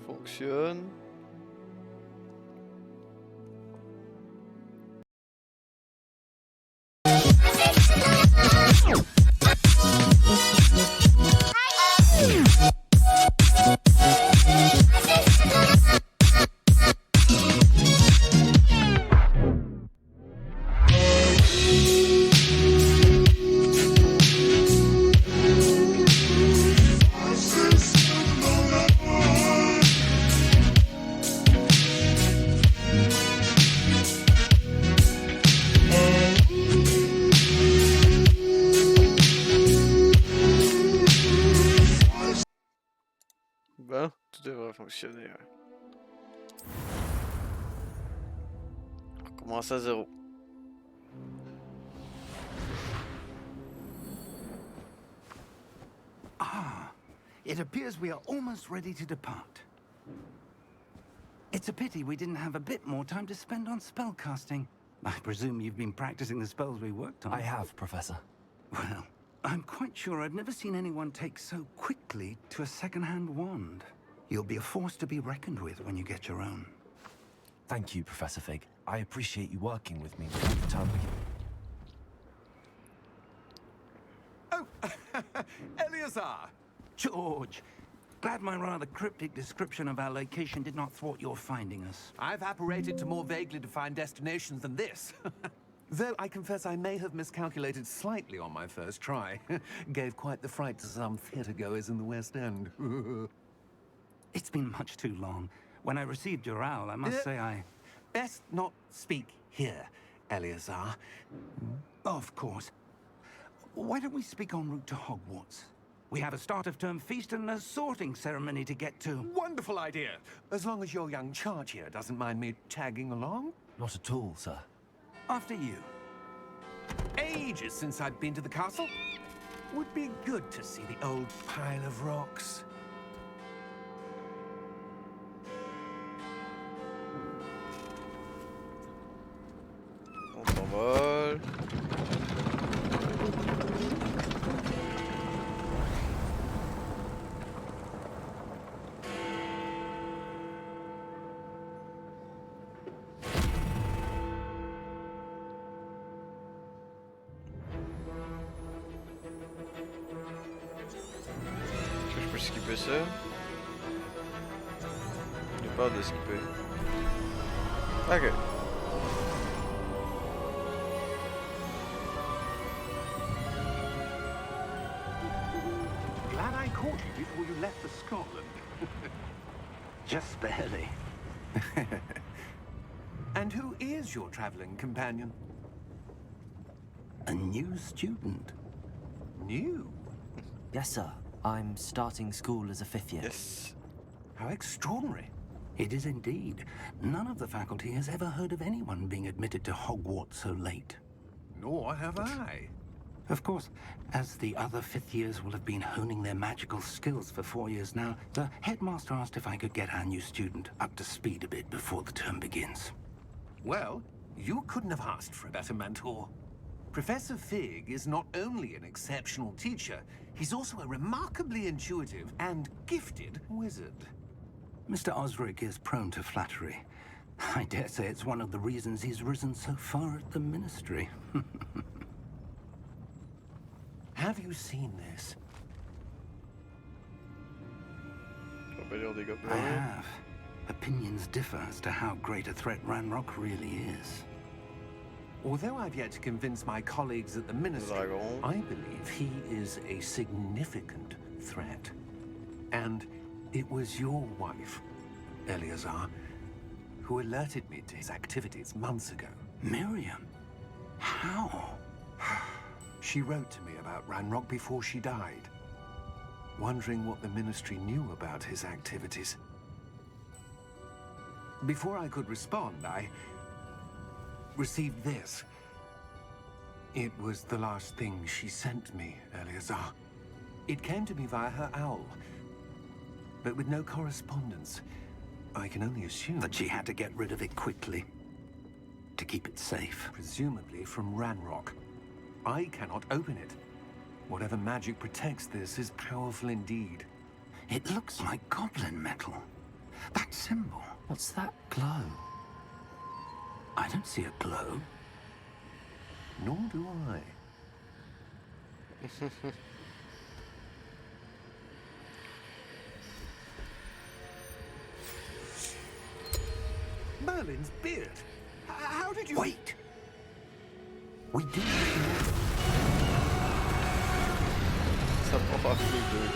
fonctionne. Ben, tout devrait fonctionner. Ouais. On commence à zéro. Ah, it appears we are almost ready to depart. It's a pity we didn't have a bit more time to spend on spellcasting. I presume you've been practicing the spells we worked on. I have, Professor. Well, I'm quite sure I've never seen anyone take so quickly to a second-hand wand. You'll be a force to be reckoned with when you get your own. Thank you, Professor Fig. I appreciate you working with me before the term begins. Oh, Eleazar! George, glad my rather cryptic description of our location did not thwart your finding us. I've apparated to more vaguely defined destinations than this. Though I confess I may have miscalculated slightly on my first try. Gave quite the fright to some theatre-goers in the West End. It's been much too long. When I received your owl, I must say I... Best not speak here, Eleazar. Of course. Why don't we speak en route to Hogwarts? We have a start-of-term feast and a sorting ceremony to get to. Wonderful idea! As long as your young charge here doesn't mind me tagging along. Not at all, sir. After you. Ages since I've been to the castle. Would be good to see the old pile of rocks. On s'envole. Est-ce que je peux skipper ça? J'ai peur de skipper. Ok. Glad I caught you before you left for Scotland. Just barely. And who is your traveling companion? A new student. New? Yes, sir. I'm starting school as a 5th year. Yes. How extraordinary. It is indeed. None of the faculty has ever heard of anyone being admitted to Hogwarts so late. Nor have I. Of course, as the other 5th years will have been honing their magical skills for 4 years now, the headmaster asked if I could get our new student up to speed a bit before the term begins. Well, you couldn't have asked for a better mentor. Professor Fig is not only an exceptional teacher, he's also a remarkably intuitive and gifted wizard. Mr. Osric is prone to flattery. I dare say it's one of the reasons he's risen so far at the Ministry. Have you seen this? I have. Opinions differ as to how great a threat Ranrock really is. Although I've yet to convince my colleagues at the Ministry, I believe he is a significant threat. And it was your wife, Eleazar, who alerted me to his activities months ago. Miriam? How? She wrote to me about Ranrock before she died, wondering what the Ministry knew about his activities. Before I could respond, I received this. It was the last thing she sent me, Eleazar. It came to me via her owl, but with no correspondence. I can only assume that she had to get rid of it quickly, to keep it safe. Presumably from Ranrock. I cannot open it. Whatever magic protects this is powerful indeed. It looks like goblin metal. That symbol. What's that glow? I don't see a glow. Nor do I. Merlin's beard. How did you... Wait! We do. Ça prend pas plus de...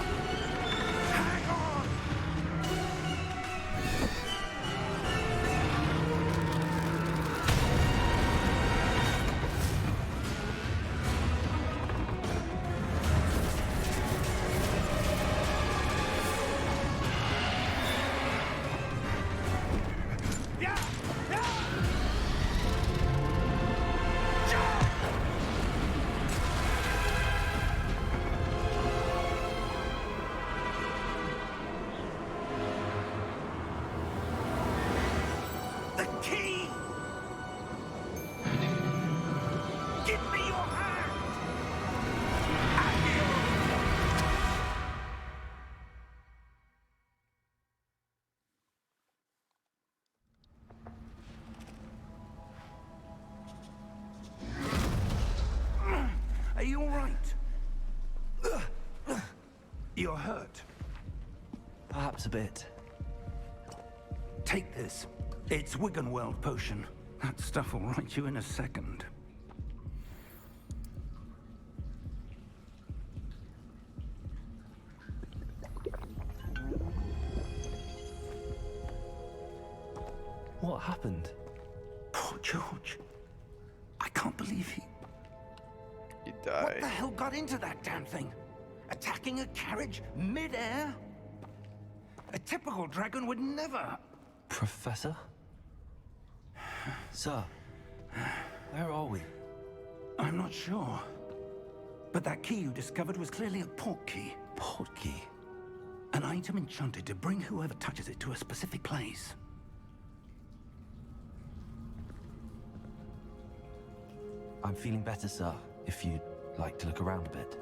Hang on! The key! Give me your hand! Are you all right? You're hurt. Perhaps a bit. Take this. It's Wiggenweld potion. That stuff will right you in a second. What happened? Poor George. I can't believe he... Il What die. the hell got into that damn thing? Attacking a carriage mid-air? A typical dragon would never... Professor? Sir, where are we? I'm not sure. But that key you discovered was clearly a port key. Port key? An item enchanted to bring whoever touches it to a specific place. I'm feeling better, sir, if you'd like to look around a bit.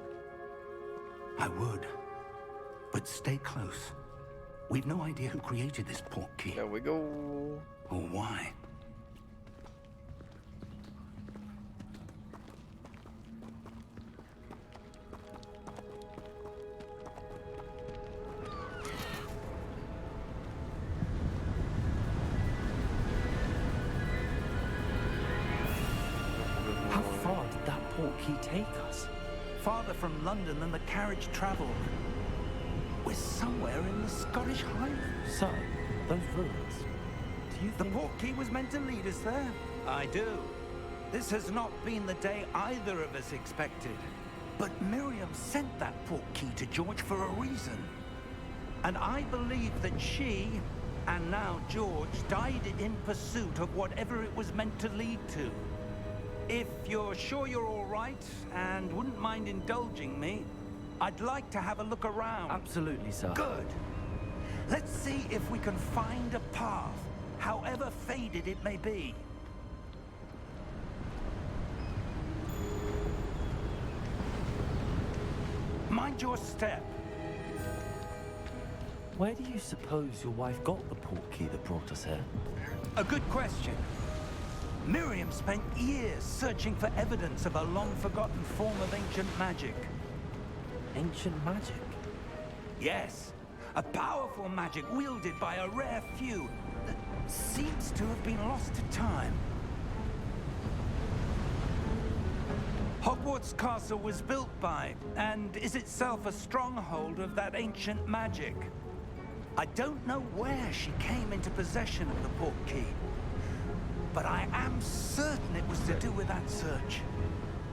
I would. But stay close. We've no idea who created this port key. There we go. Or why. How far did that port key take us? Farther from London than the carriage traveled. We're somewhere in the Scottish Highlands. Sir, those ruins. Do you The think... port key was meant to lead us there? I do. This has not been the day either of us expected. But Miriam sent that port key to George for a reason. And I believe that she, and now George, died in pursuit of whatever it was meant to lead to. If you're sure you're all right, and wouldn't mind indulging me, I'd like to have a look around. Absolutely, sir. Good. Let's see if we can find a path, however faded it may be. Mind your step. Where do you suppose your wife got the port key that brought us here? A good question. Miriam spent years searching for evidence of a long-forgotten form of ancient magic. Ancient magic? Yes, a powerful magic wielded by a rare few that seems to have been lost to time. Hogwarts Castle was built by, and is itself a stronghold of that ancient magic. I don't know where she came into possession of the port key, but I am certain it was to do with that search.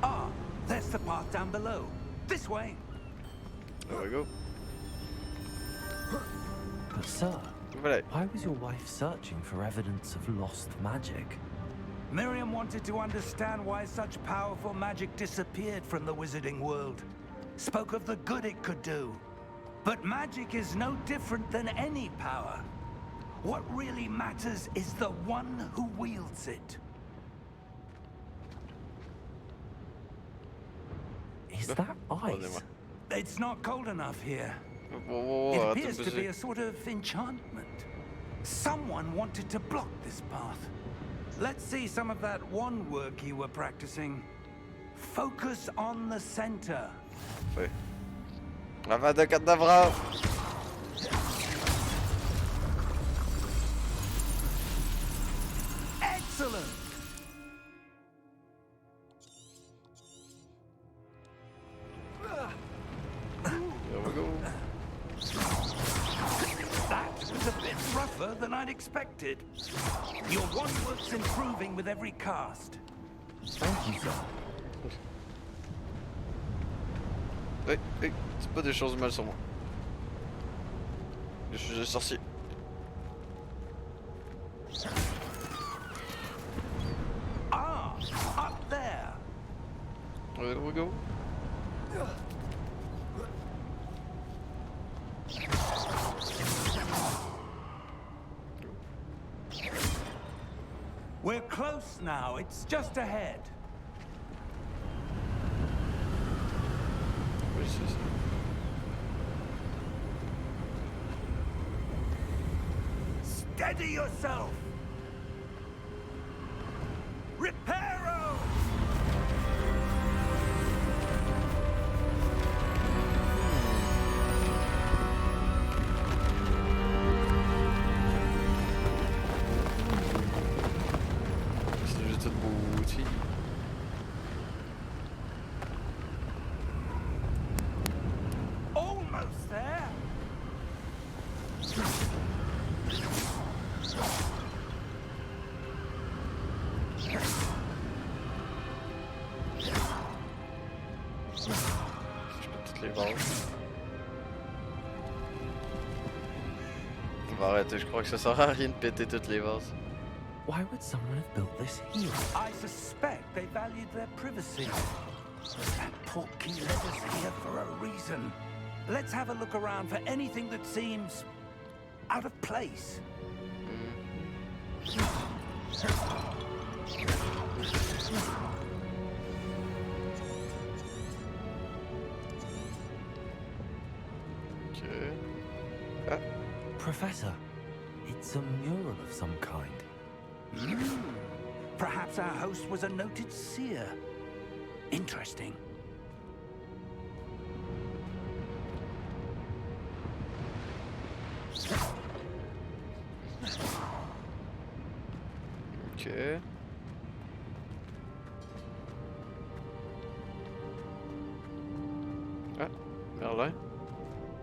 Ah, there's the path down below. This way. There we go. But sir, Right. why was your wife searching for evidence of lost magic? Miriam wanted to understand why such powerful magic disappeared from the wizarding world. Spoke of the good it could do. But magic is no different than any power. What really matters is the one who wields it. Is that ice? It's not cold enough here. Wow, It attends, appears to parce be que a sort of enchantment. Someone wanted to block this path. Let's see some of that wand work you were practicing. Focus on the center. Fait. Avant de cadavre. Excellent! There we go. That was a bit rougher than I'd expected. Your wand work's improving with every cast. Thank you, sir. Hey, hey, c'est pas des choses mal sur moi. Je suis juste sorcier. Ah, up there. There we go. We're close now. It's just ahead. Oui, c'est ça. Steady yourself. Reparo! C'est juste une beauté. Almost there. Je pète toutes les vases. On va arrêter, je crois que ça sert à rien de péter toutes les vases. Why would someone have built this here? I suspect they valued their privacy. That portkey led us here for a reason. Let's have a look around for anything that seems out of place. Ok. Ah, Professor, it's a mural of some kind. Perhaps our host was a noted seer. Interesting. ok. Ah, Merlin.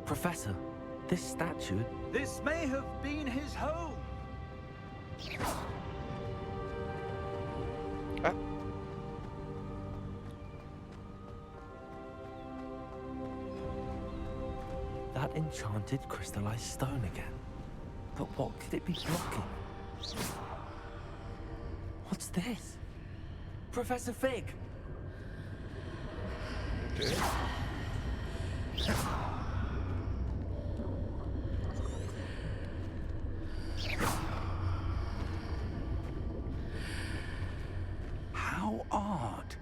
Professor, this statue... This may have been his home. Ah, That enchanted crystallized stone again. But what could it be blocking? What's this? Professor Fig! ok. How odd.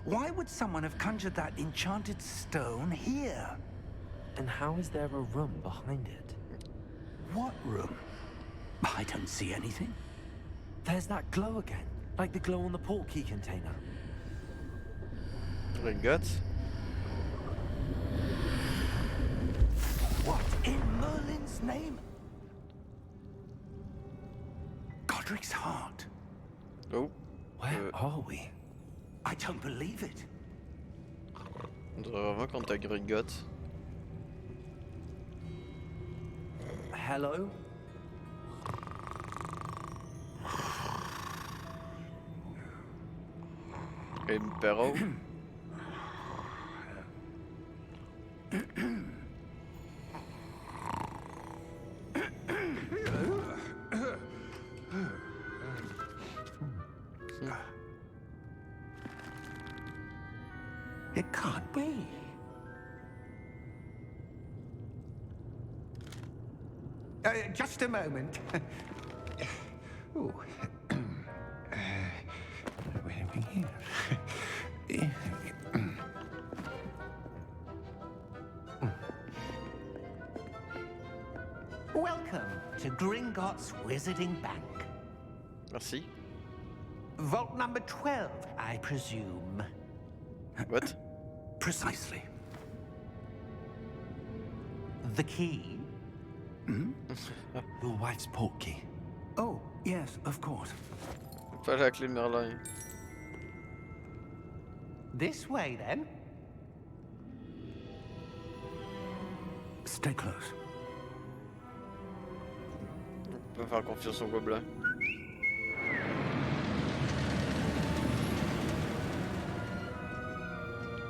Why would someone have conjured that enchanted stone here? And how is there a room behind it? What room? I don't see anything. There's that glow again, like the glow on the portkey container. Ingots. What in Merlin's name? Godric's heart. Oh, Where are we? I don't believe it. on dirait vraiment qu'on t'a Gringotts. Hello? Impero. It can't be. Just a moment. Ooh. Where are we here? Welcome to Gringotts Wizarding Bank. Merci. Vault number 12, I presume. What? Precisely. The key? Your wife's portkey. Oh, yes, of course. Pas la clé de Merlin. This way, then. Stay close. On peut faire confiance au gobelin.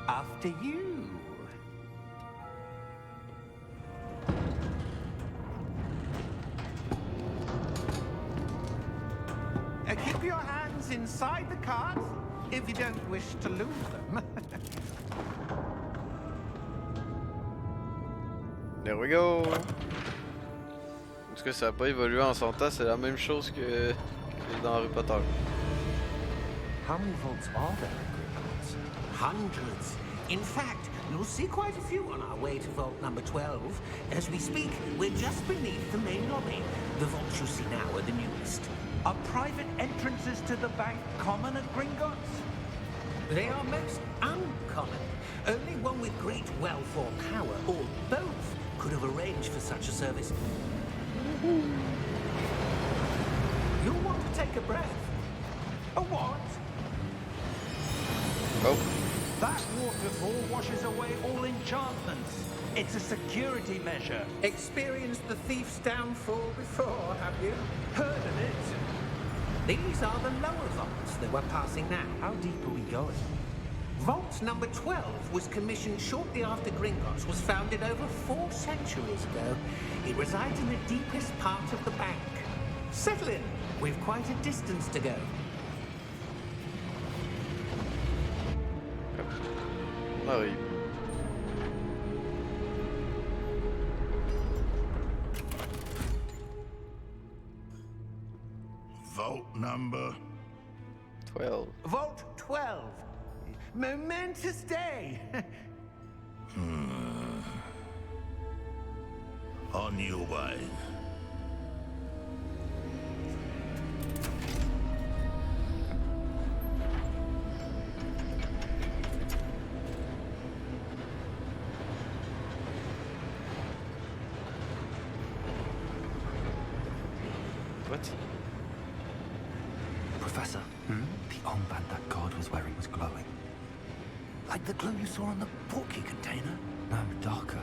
After you. Keep your hands inside the cart if you don't wish to lose them. There we go! Parce que ça n'a pas évolué en son temps, c'est la même chose que dans Harry Potter. How many vaults are there in Gringotts? Hundreds. In fact, you'll see quite a few on our way to vault number 12. As we speak, we're just beneath the main lobby. The vaults you see now are the newest. Are private entrances to the bank common at Gringotts? They are most uncommon. Only one with great wealth or power, or both, could have arranged for such a service. You'll want to take a breath. A what? Oh! That waterfall washes away all enchantments. It's a security measure. Experienced the thief's downfall before, have you? Heard of it? These are the lower vaults that we're passing now. How deep are we going? Vault number 12 was commissioned shortly after Gringotts was founded over 4 centuries ago. It resides in the deepest part of the bank. Settle in. We've quite a distance to go. Arrive. Vault number 12. Vault 12. Momentous day. on your way. What? Professor, the armband that guard was wearing was glowing. Like the glow you saw on the portkey container? No, darker.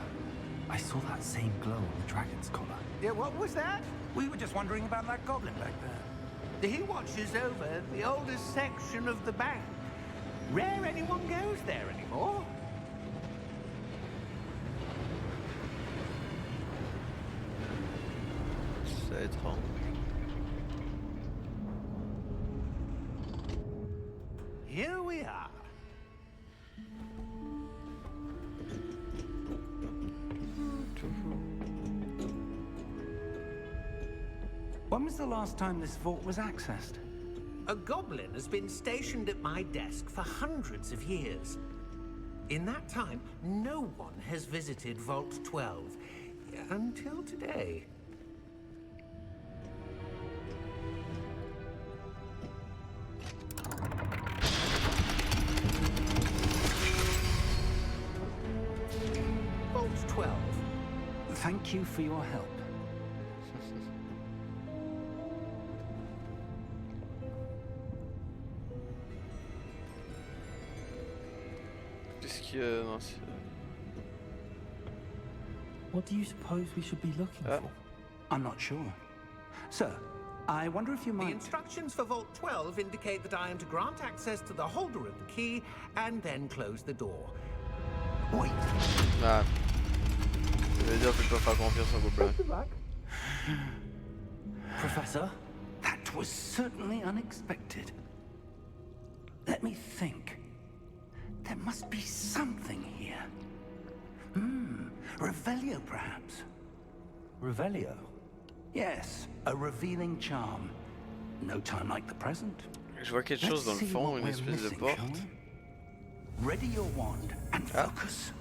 I saw that same glow on the dragon's collar. Yeah, what was that? We were just wondering about that goblin back there. He watches over the oldest section of the bank. Rare anyone goes there anymore. C'est étrange. Here we are. When was the last time this vault was accessed? A goblin has been stationed at my desk for hundreds of years. In that time, no one has visited Vault 12 until today. Vault 12. Thank you for your help. Non, What do you suppose we should be looking for? I'm not sure. Sir, I wonder if you might... The instructions for Vault 12 indicate that I am to grant access to the holder of the key and then close the door. Wait. Ah. Ça veut dire que je peux faire confiance au gobelin. Professor, that was certainly unexpected. Let me think. There must be something here. Revelio, perhaps. Revelio? Yes, a revealing charm. No time like the present. Je vois quelque chose dans le fond, une espèce de porte. Ready your wand and focus.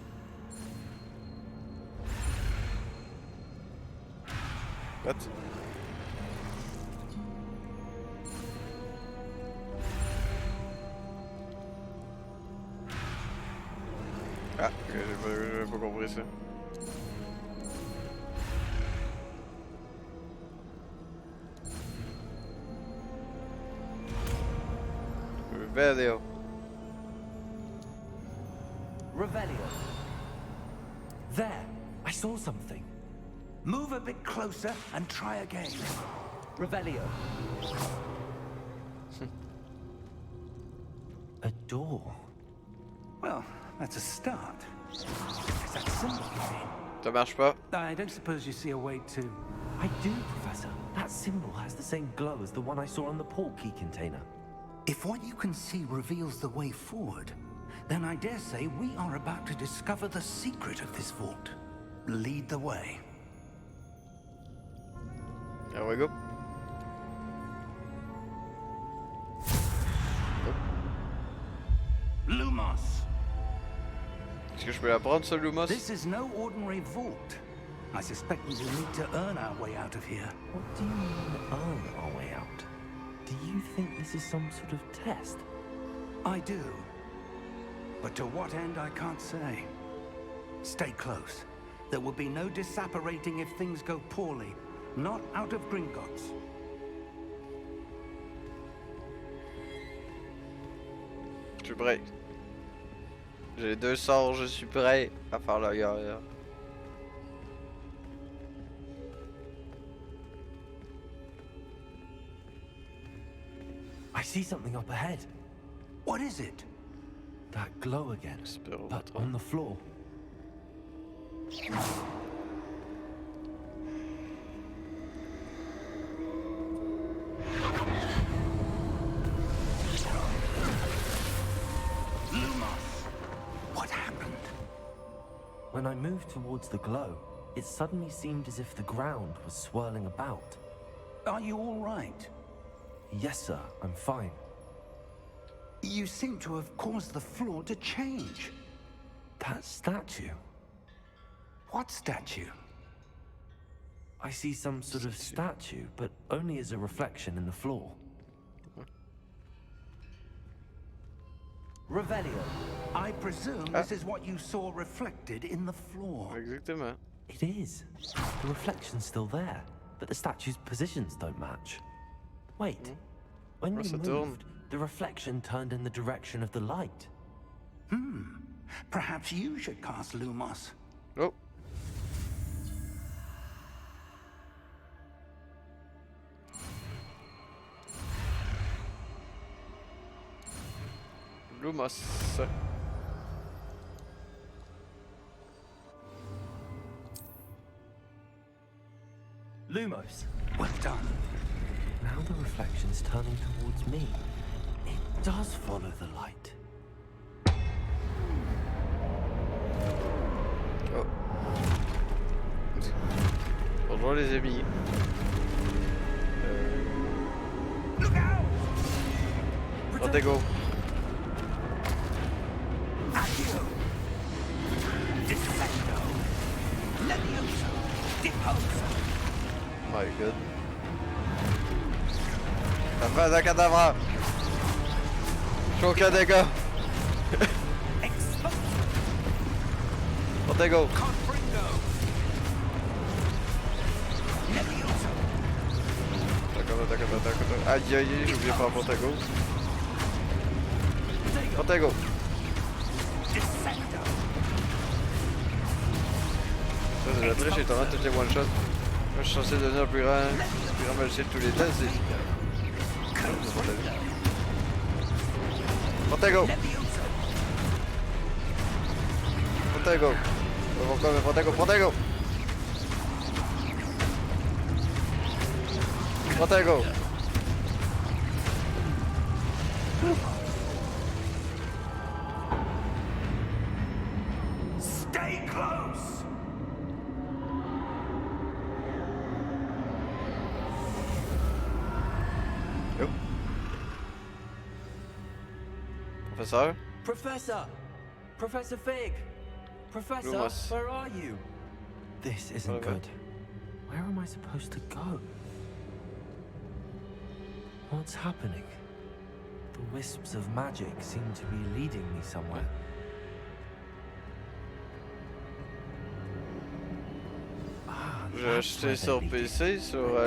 What? Ah, j'ai pas compris ça. Revelio. Revelio. There, I saw something. Move a bit closer and try again. Revelio. A door. Well, that's a start. Is that symbol you mean? Ça marche pas. I don't suppose you see a way to... I do, Professor. That symbol has the same glow as the one I saw on the portkey container. If what you can see reveals the way forward, then I dare say we are about to discover the secret of this vault. Lead the way. There we go. Lumos! Est-ce que je peux la prendre, ce Lumos? This is no ordinary vault. I suspect we will need to earn our way out of here. What do you mean, earn our way out? Do you think this is some sort of test? I do. But to what end, I can't say. Stay close. There will be no disapparating if things go poorly. Not out of Gringotts. Je suis prêt. J'ai 2 sorts, je suis prêt à faire la guerre. I see something up ahead. What is it? That glow again, Espérons but pas. on the floor. What happened? When I moved towards the glow, it suddenly seemed as if the ground was swirling about. Are you all right? Yes, sir, I'm fine. You seem to have caused the floor to change. That statue. What statue? I see some sort of statue, but only as a reflection in the floor. Revelio. I presume this is what you saw reflected in the floor. Exactement. It is. The reflection's still there, but the statue's positions don't match. Wait. When Oh, you ça moved, tourne. the reflection turned in the direction of the light. Perhaps you should cast Lumos. Oh. Lumos. Lumos. Well done. Now the reflection's turning towards me. It does follow the light. Oh. Bonjour les amis. Look out! Protego. Accio! Defecto! Levioso! Deposo! My god. Ça fait un cadavre. Je suis aucun dégât. Exposo! Protego. Confringo! Levioso! D'accord. Aïe aïe, j'ai oublié de faire Protego. Protego. Defecto! Ça c'est la triche étonnante, toutes les one shot. Moi je suis censé devenir le plus grand magicien de tous les temps, c'est... Protego. Levioso! Protego. Pourquoi mais Protego. Protego. Protego. Stay close! Yo. Professeur? Professor! Professor Fig! Professor, Lumos. where are you? This isn't Whatever. good. Where am I supposed to go? What's happening? The wisps of magic seem to be leading me somewhere. J'ai acheté sur PC,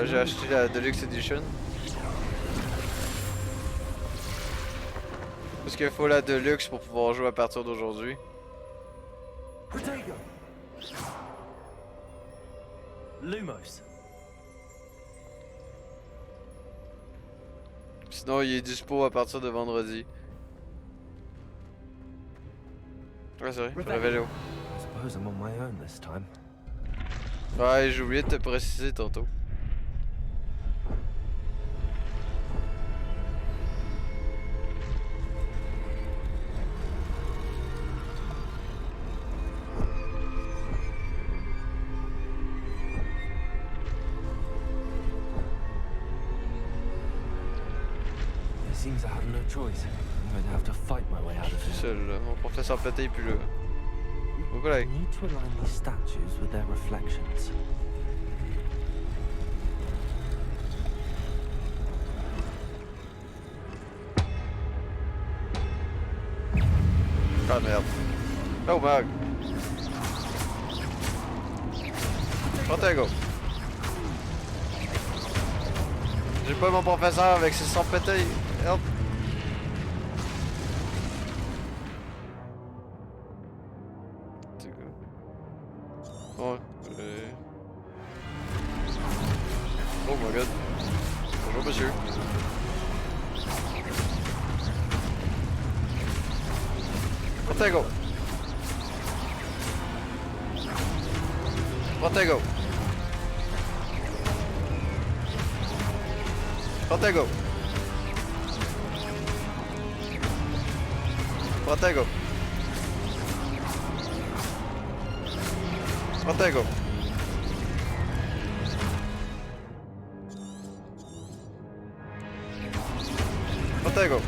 j'ai acheté la Deluxe Edition. Parce qu'il faut la Deluxe pour pouvoir jouer à partir d'aujourd'hui. Lumos. Sinon, il est dispo à partir de vendredi. Ouais, c'est vrai, je révélé. I suppose I'm on my own this time. Ouais, j'ai oublié de te préciser tantôt. It seems I have no choice. I'm going to have to fight my way out of here. Seul, là. Mon professeur pété est plus là. Pourquoi là? I need to align these statues with their reflections. Ah merde. Oh merde. Protego. J'ai pas mon professeur avec ses sons pétés. Help. C'est quoi? Ouais. Oh my god. Bonjour monsieur. Protego. Protego. Protego. Protego. Protego. Protego.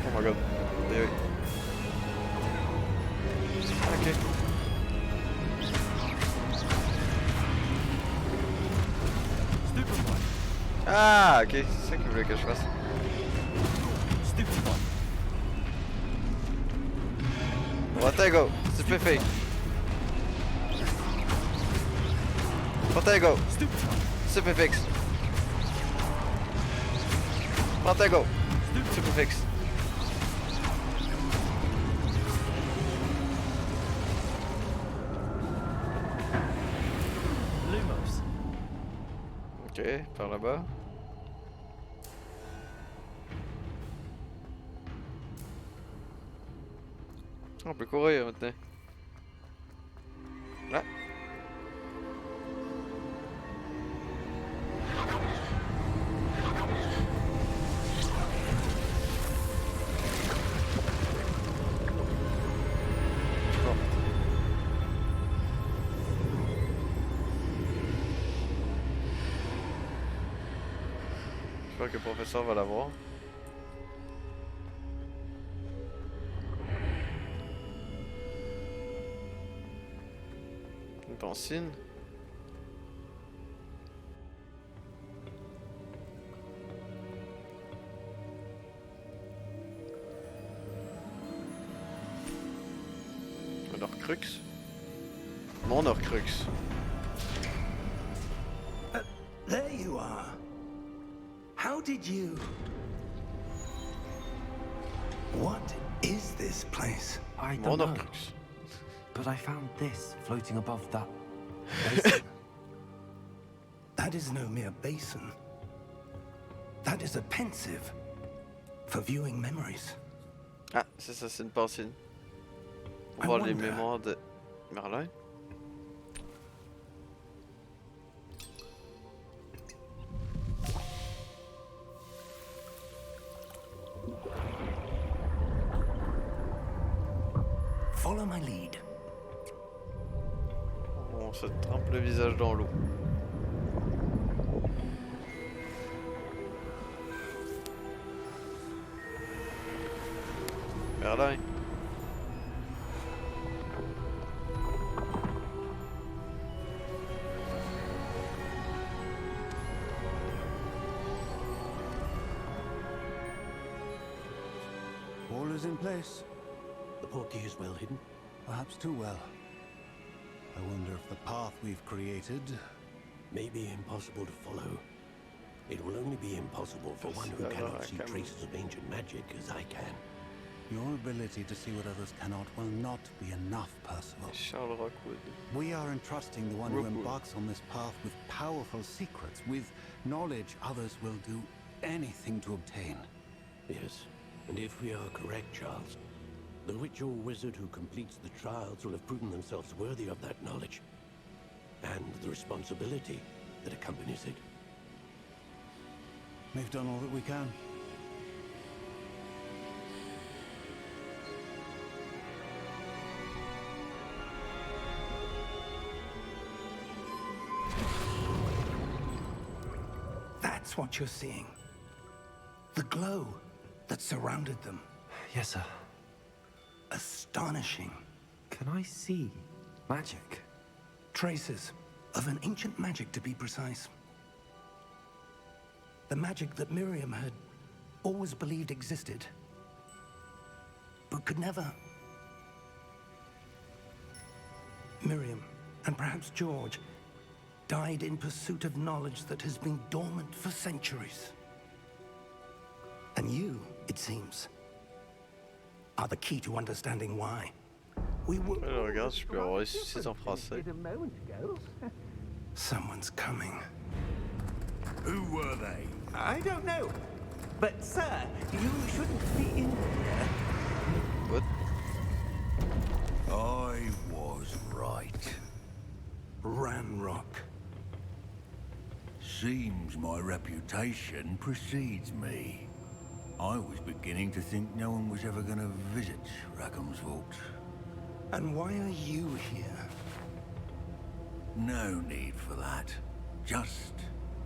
Oh my god. Aïe, aïe. Ok. Ah, ok, c'est ça qu'il voulait que je fasse. Protego, stupéfait. Protego, stupéfix. Protego, stupéfix. Lumos. Ok, par là-bas. On peut courir maintenant. Là. Bon. Je crois que le professeur va l'avoir. Ton signe. Un Horcrux. Mon Horcrux. There you are. How did you... What is this place? I Mon don't know. Horcrux. But I found this floating above that basin. That is no mere basin. That is a pensive for viewing memories. Ah, c'est ça, c'est une passine. Pour I voir les wonder- mémoires de Merlin. Follow my lead. On se trempe le visage dans l'eau. Merlin. All is in place. The portkey is well hidden. perhaps too well. I wonder if the path we've created may be impossible to follow. It will only be impossirossible for one who cannot see traces of ancient magic as I can. Your ability to see what others cannot will not be enough, Percival. Charles Rockwood. We are entrusting the one who embarks on this path with powerful secrets, with knowledge others will do anything to obtain. Yes, and if we are correct, Charles, the witch or wizard who completes the trials will have proven themselves worthy of that knowledge, and the responsibility that accompanies it. We've done all that we can. That's what you're seeing. The glow that surrounded them. Yes, sir. Astonishing. Can I see magic? Traces of an ancient magic, to be precise. The magic that Miriam had always believed existed, but could never. Miriam, and perhaps George, died in pursuit of knowledge that has been dormant for centuries. And you, it seems, are the key to understanding why. We were... Regarde, je peux avoir si c'est en français. Someone's coming. Who were they? I don't know. But, sir, you shouldn't be in here. What? I was right. Ranrock. Seems my reputation precedes me. I was beginning to think no one was ever going to visit Rackham's vault. And why are you here? No need for that. Just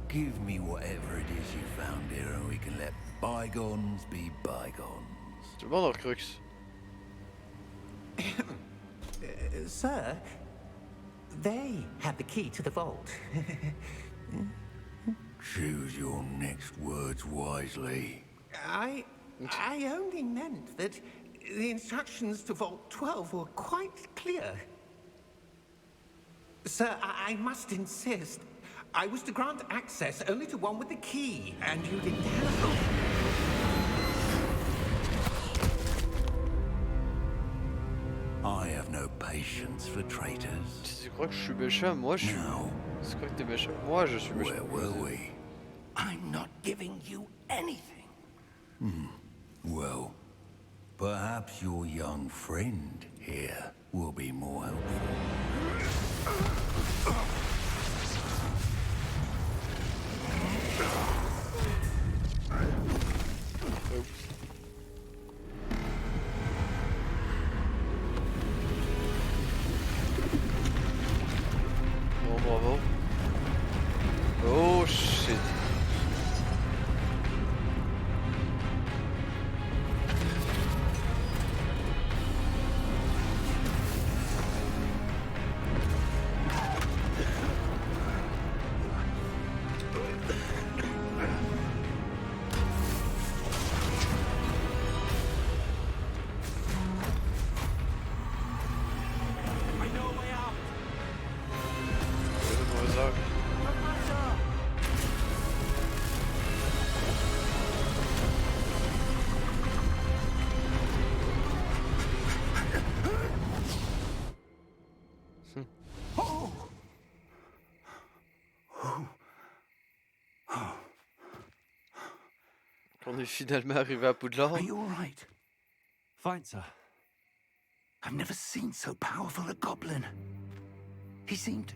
give me whatever it is you found here and we can let bygones be bygones. Tout le monde en crux. Sir, they had the key to the vault. Choose your next words wisely. I only meant that the instructions to Vault 12 were quite clear. Sir, I must insist. I was to grant access only to one with the key, and you didn't have. I have no patience for traitors. Tu crois que je suis méchant? Moi je suis. Now, Tu crois que t'es méchant? Moi je suis méchant. where were we? I'm not giving you anything. Well, perhaps your young friend here will be more helpful. Oops. Bon, bravo. Oh shit. On est finalement arrivé à Poudlard. Are you all right? Fine, sir. I've never seen so powerful a goblin. He seemed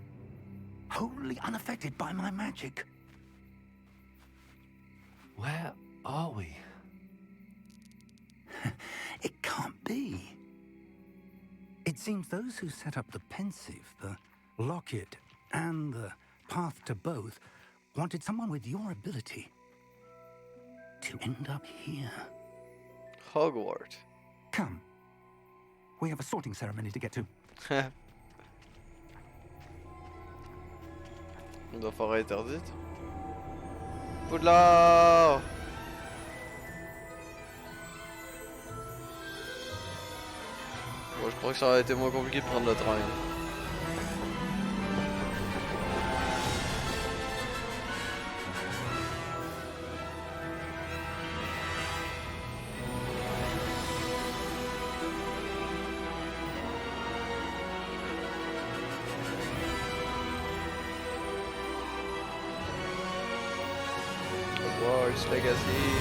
wholly unaffected by my magic. Where are we? It can't be. It seems those who set up the pensive, the locket, and the path to both wanted someone with your ability to end up here. Hogwarts. Come. We have a sorting ceremony to get to. On doit forêt interdite. Poudlard! Bon, je crois que ça aurait été moins compliqué de prendre le train. Wars Legacy.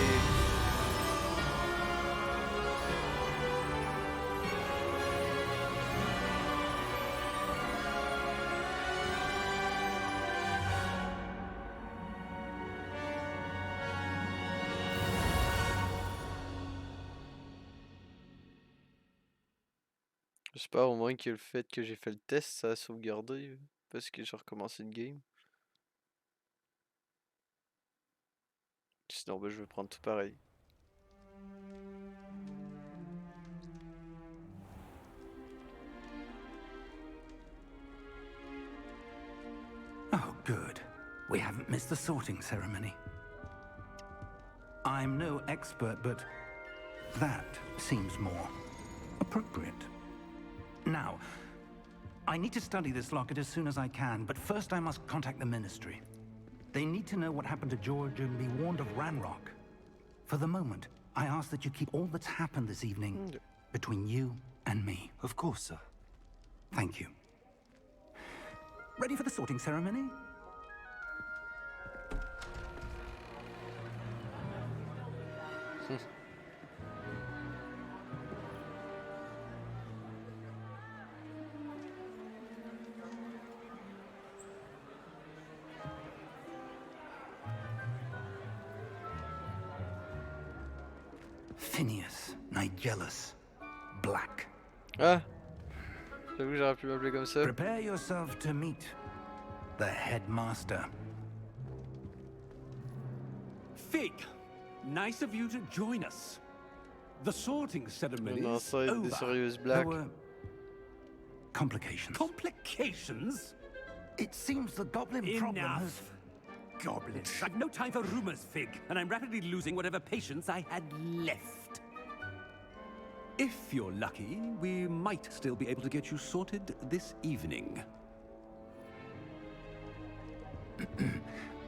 J'espère au moins que le fait que j'ai fait le test, ça a sauvegardé. Parce que j'ai recommencé une game. Sinon, ben, je vais prendre tout pareil. Oh, good. We haven't missed the sorting ceremony. I'm no expert, but that seems more appropriate. Now, I need to study this locket as soon as I can, but first I must contact the Ministry. They need to know what happened to George and be warned of Ranrock. For the moment, I ask that you keep all that's happened this evening between you and me. Of course, sir. Thank you. Ready for the sorting ceremony? Phineas, Nigellus, Black. Ah! J'avoue que j'aurais pu m'appeler comme ça. Prepare yourself to meet the headmaster. Fig, nice of you to join us. The sorting ceremony Non, is ça, des over. Sirius There Black. were complications. Complications? It seems the goblin problem has... Enough. Goblins. I've no time for rumors, Fig, and I'm rapidly losing whatever patience I had left. If you're lucky, we might still be able to get you sorted this evening.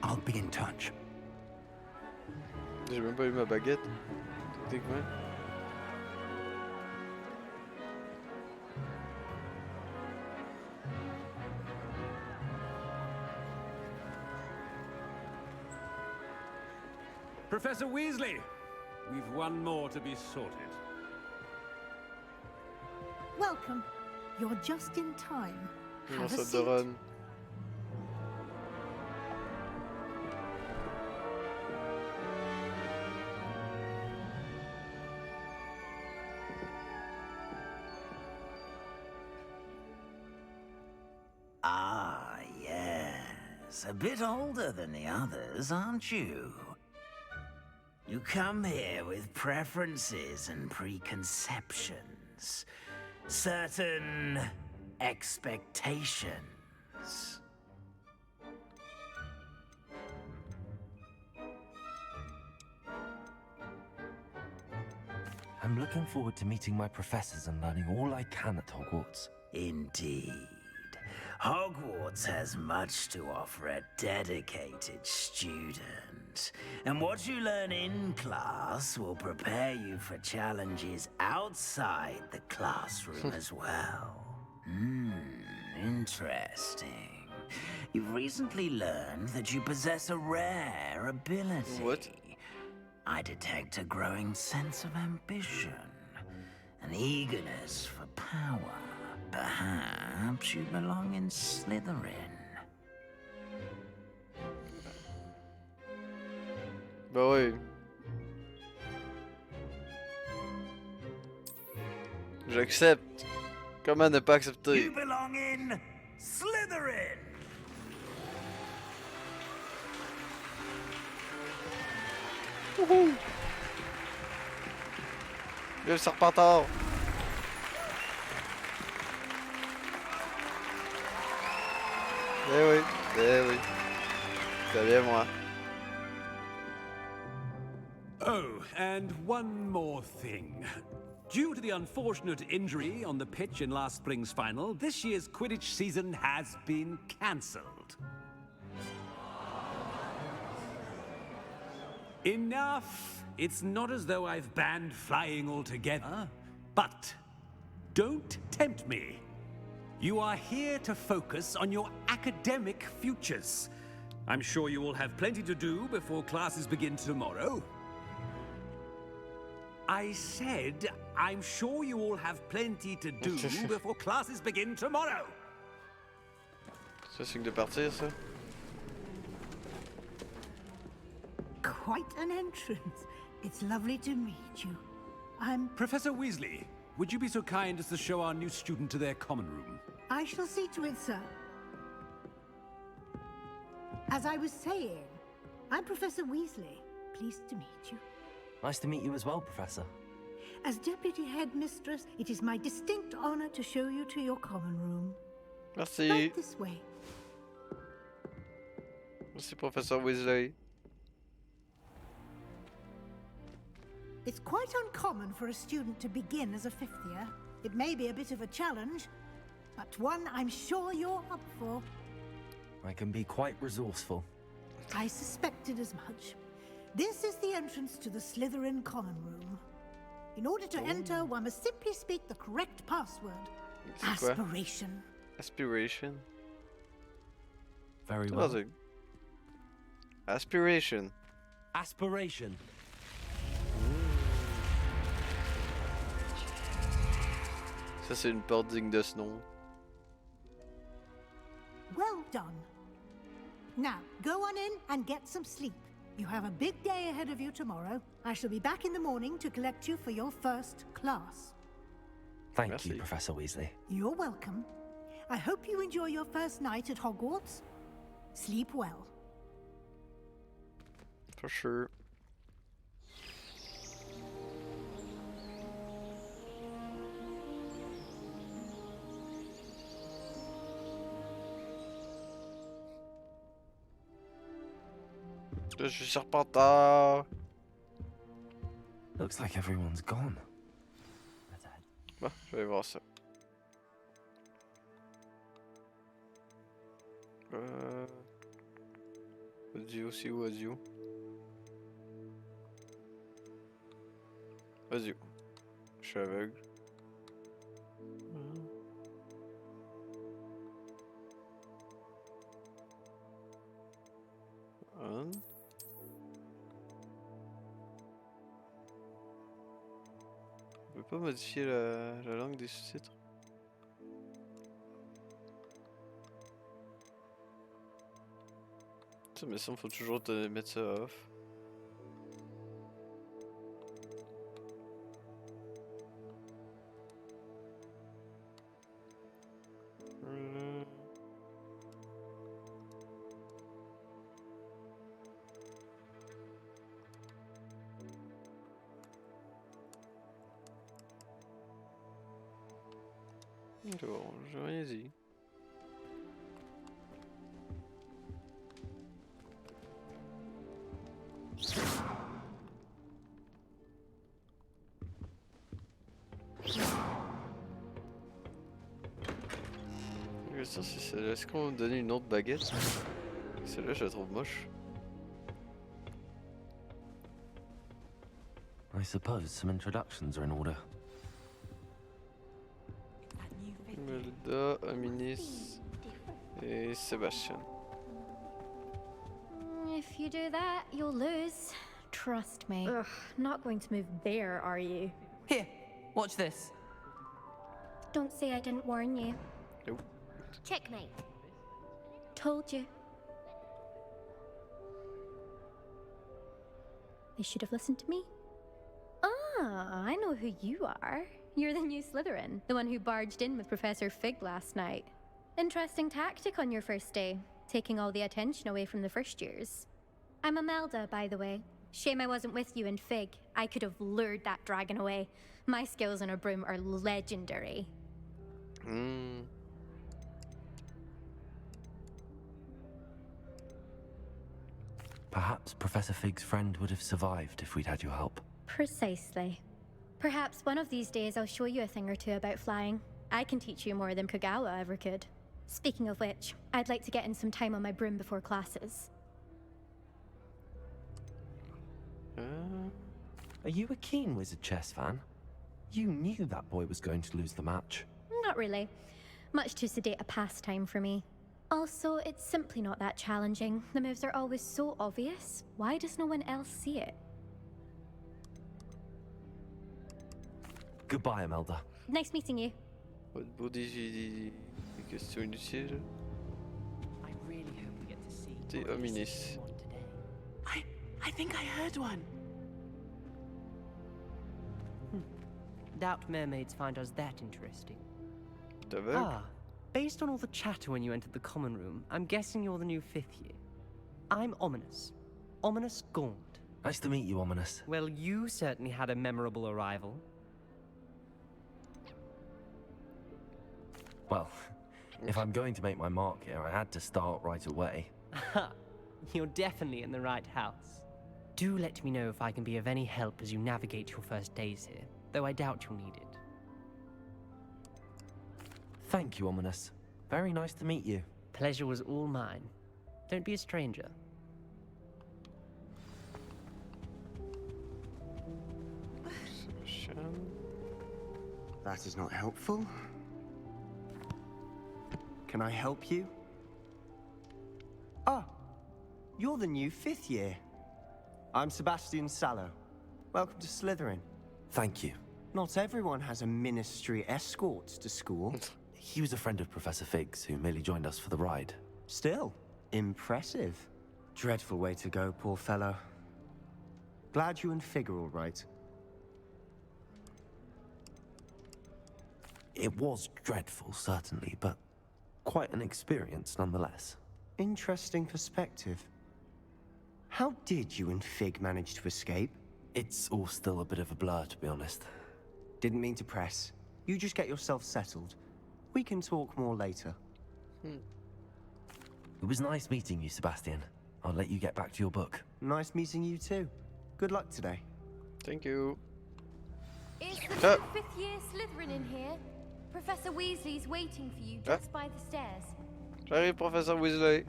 I'll be in touch. J'ai même pas eu ma baguette, techniquement. Professor Weasley, we've one more to be sorted. Welcome. You're just in time. Non, Have a ça seat. donne. Ah, yes. A bit older than the others, aren't you? You come here with preferences and preconceptions. Certain expectations. I'm looking forward to meeting my professors and learning all I can at Hogwarts. Indeed. Hogwarts has much to offer a dedicated student. And what you learn in class will prepare you for challenges outside the classroom as well. Interesting. You've recently learned that you possess a rare ability. What? I detect a growing sense of ambition, an eagerness for power. Perhaps you belong in Slytherin. Bah oui. J'accepte. Comment ne pas accepter? You belong in Slytherin! Wouhou! Vive Serpentard! Eh oui. C'est bien moi. Oh, and one more thing. Due to the unfortunate injury on the pitch in last spring's final, this year's Quidditch season has been cancelled. Enough! It's not as though I've banned flying altogether, but don't tempt me. You are here to focus on your academic futures. I'm sure you will have plenty to do before classes begin tomorrow. I said, I'm sure you all have plenty to do before classes begin tomorrow. C'est signe de partir, ça? Quite an entrance. It's lovely to meet you. I'm... Professor Weasley, would you be so kind as to show our new student to their common room? I shall see to it, sir. As I was saying, I'm Professor Weasley. Pleased to meet you. Nice to meet you as well, Professor. As Deputy Headmistress, it is my distinct honor to show you to your common room. Merci. Right this way. Merci, Professor Weasley. It's quite uncommon for a student to begin as a fifth year. It may be a bit of a challenge, but one I'm sure you're up for. I can be quite resourceful. I suspected as much. This is the entrance to the Slytherin common room. In order to enter, one must simply speak the correct password. Aspiration. Aspiration? Very well. Aspiration. Aspiration. Ça, c'est une porte digne de ce nom. Well done. Now, go on in and get some sleep. You have a big day ahead of you tomorrow. I shall be back in the morning to collect you for your first class. Thank you, Professor Weasley. You're welcome. I hope you enjoy your first night at Hogwarts. Sleep well. For sure. Je suis Serpentard. Looks like everyone's gone. Bon, je vais voir ça. Audio, c'est où audio? Audio. Je suis aveugle. On. On peut pas modifier la langue des sous-titres. Ça me semble faut toujours te mettre ça off. Bon, j'ai rien dit. La question c'est celle-là. Est-ce qu'on va me donner une autre baguette? Celle-là je la trouve moche. I suppose some introductions are in order. Melda, Aminis et Sébastien. If you do that, you'll lose. Trust me. Ugh, not going to move there, are you? Here, watch this. Don't say I didn't warn you. Nope. Checkmate. Told you. They should have listened to me. Ah, I know who you are. You're the new Slytherin, the one who barged in with Professor Fig last night. Interesting tactic on your first day, taking all the attention away from the first years. I'm Imelda, by the way. Shame I wasn't with you in Fig. I could have lured that dragon away. My skills on a broom are legendary. Perhaps Professor Fig's friend would have survived if we'd had your help. Precisely. Perhaps one of these days I'll show you a thing or two about flying. I can teach you more than Kagawa ever could. Speaking of which, I'd like to get in some time on my broom before classes. Are you a keen Wizard chess fan? You knew that boy was going to lose the match. Not really. Much too sedate a pastime for me. Also, it's simply not that challenging. The moves are always so obvious. Why does no one else see it? Goodbye, Imelda. Nice meeting you. Des questions inutiles. I really hope we get to see. T'es ominis. I think I heard one. Doubt mermaids find us that interesting. T'aveugle? Based on all the chatter when you entered the common room, I'm guessing you're the new 5th year. I'm Ominous. Ominous Gaunt. Nice to meet you, Ominous. Well, you certainly had a memorable arrival. Well, if I'm going to make my mark here, I had to start right away. You're definitely in the right house. Do let me know if I can be of any help as you navigate your first days here, though I doubt you'll need it. Thank you, Ominous. Very nice to meet you. Pleasure was all mine. Don't be a stranger. That is not helpful. Can I help you? Ah, you're the new 5th year. I'm Sebastian Sallow. Welcome to Slytherin. Thank you. Not everyone has a ministry escort to school. He was a friend of Professor Fig's who merely joined us for the ride. Still, impressive. Dreadful way to go, poor fellow. Glad you and Fig are all right. It was dreadful, certainly, but quite an experience nonetheless. Interesting perspective. How did you and Fig manage to escape? It's all still a bit of a blur, to be honest. Didn't mean to press. You just get yourself settled. We can talk more later. It was nice meeting you, Sebastian. I'll let you get back to your book. Nice meeting you too. Good luck today. Thank you. Is the 5th year Slytherin in here? Professor Weasley's waiting for you just by the stairs. J'arrive, Professeur Weasley.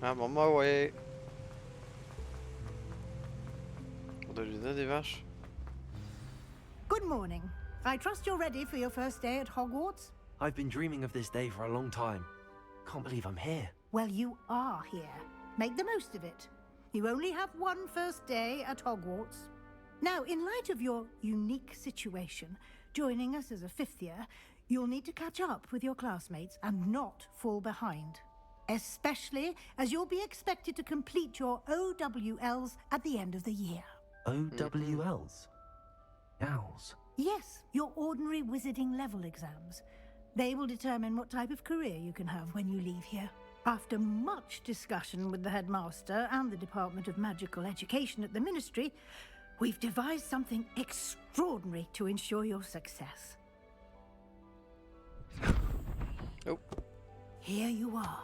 I'm on my way. On doit lui donner des vaches. Good morning. I trust you're ready for your first day at Hogwarts? I've been dreaming of this day for a long time. Can't believe I'm here. Well, you are here. Make the most of it. You only have one first day at Hogwarts. Now, in light of your unique situation, joining us as a 5th year, you'll need to catch up with your classmates and not fall behind. Especially as you'll be expected to complete your OWLs at the end of the year. OWLs? Owls? Yes, your ordinary wizarding level exams. They will determine what type of career you can have when you leave here. After much discussion with the headmaster and the Department of Magical Education at the Ministry, we've devised something extraordinary to ensure your success. Oh. Here you are.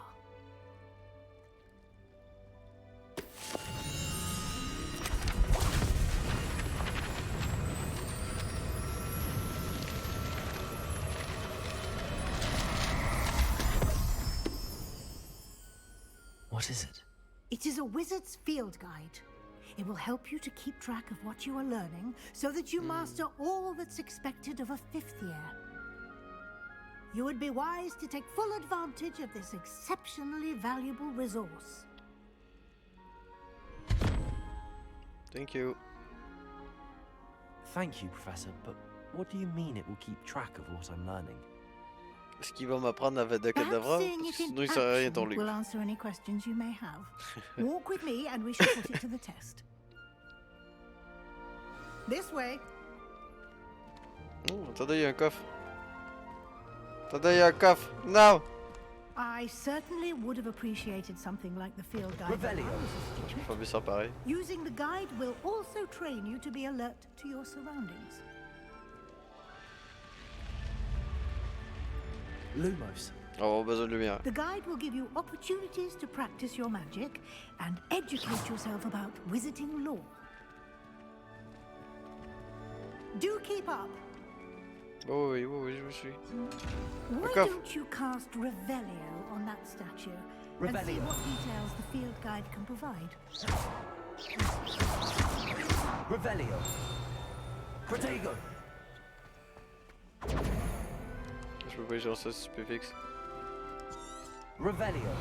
What is it? It is a wizard's field guide. It will help you to keep track of what you are learning so that you master all that's expected of a 5th year. You would be wise to take full advantage of this exceptionally valuable resource. Thank you. Thank you, Professor, but what do you mean it will keep track of what I'm learning? Est-ce qu'il va m'apprendre Avada Perhaps Kedavra? seeing it in Sinon il sert à rien ton action livre. will answer any questions you may have. Walk with me and we shall put it to the test. This way. Oh, attendez, il y a un coffre. Attendez, il y a un coffre. No! I certainly would have appreciated something like the field guide. when I was a Je peux student. pas mieux ça pareil. Using the guide will also train you to be alert to your surroundings. Lumos, On va avoir besoin de lumière. The guide will give you opportunities to practice your magic and educate yourself about wizarding lore. Do keep up. Oh oui, je vous suis. Why don't you cast Revelio on that statue and see what details the field guide can provide? Revelio. Protego. Je peux pas genre ça si tu peux fixe. Revelio.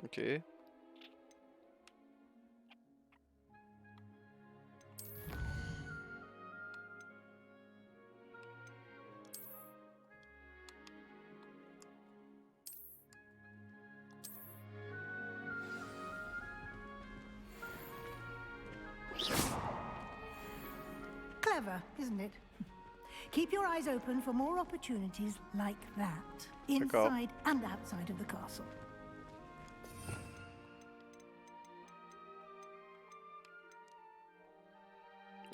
Ok. Clever, isn't it? Keep your eyes open for more opportunities like that, inside and outside of the castle.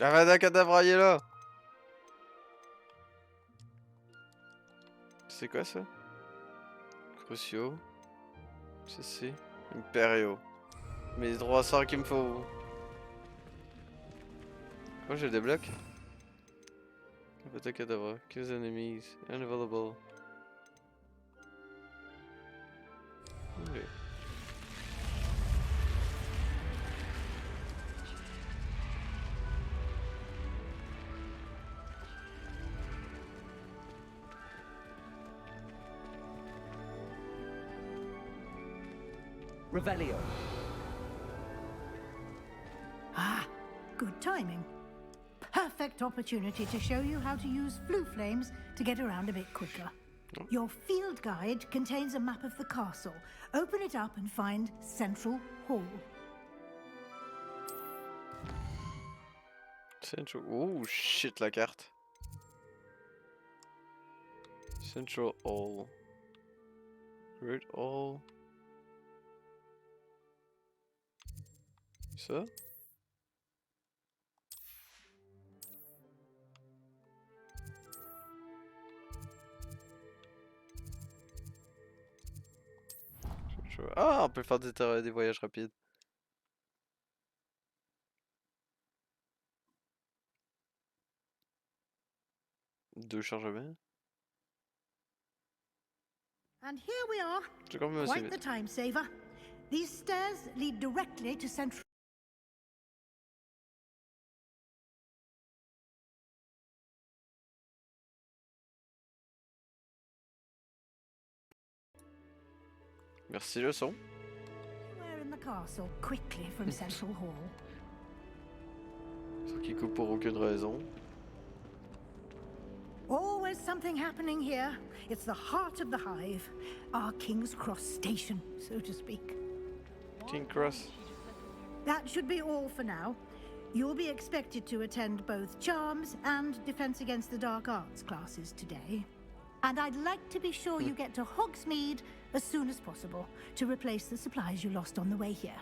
Arrête un cadavre, il est là. C'est quoi ça? Crucio. Ceci. Imperio. Mes droits sorts qu'il me faut. Quoi, je le débloque? Attaque cadavre. Kills enemies. Unavailable. Okay. Revelio. Ah, good timing. Perfect opportunity to show you how to use flue flames to get around a bit quicker. Your field guide contains a map of the castle. Open it up and find Central Hall. Central. Oh shit, la carte. Central Hall. Red Hall. Ça? Ah, on peut faire des voyages rapides. Deux chargements. And here we are. C'est quand même assez Quite the vite. time saver. These stairs lead directly to Central. Merci le son. We're in the castle quickly from Central Hall. Ce qui coupe pour aucune raison. Always something happening here. It's the heart of the hive, our King's Cross station, so to speak. King Cross. That should be all for now. You'll be expected to attend both Charms and Defense Against the Dark Arts classes today. And I'd like to be sure you get to Hogsmeade as soon as possible to replace the supplies you lost on the way here.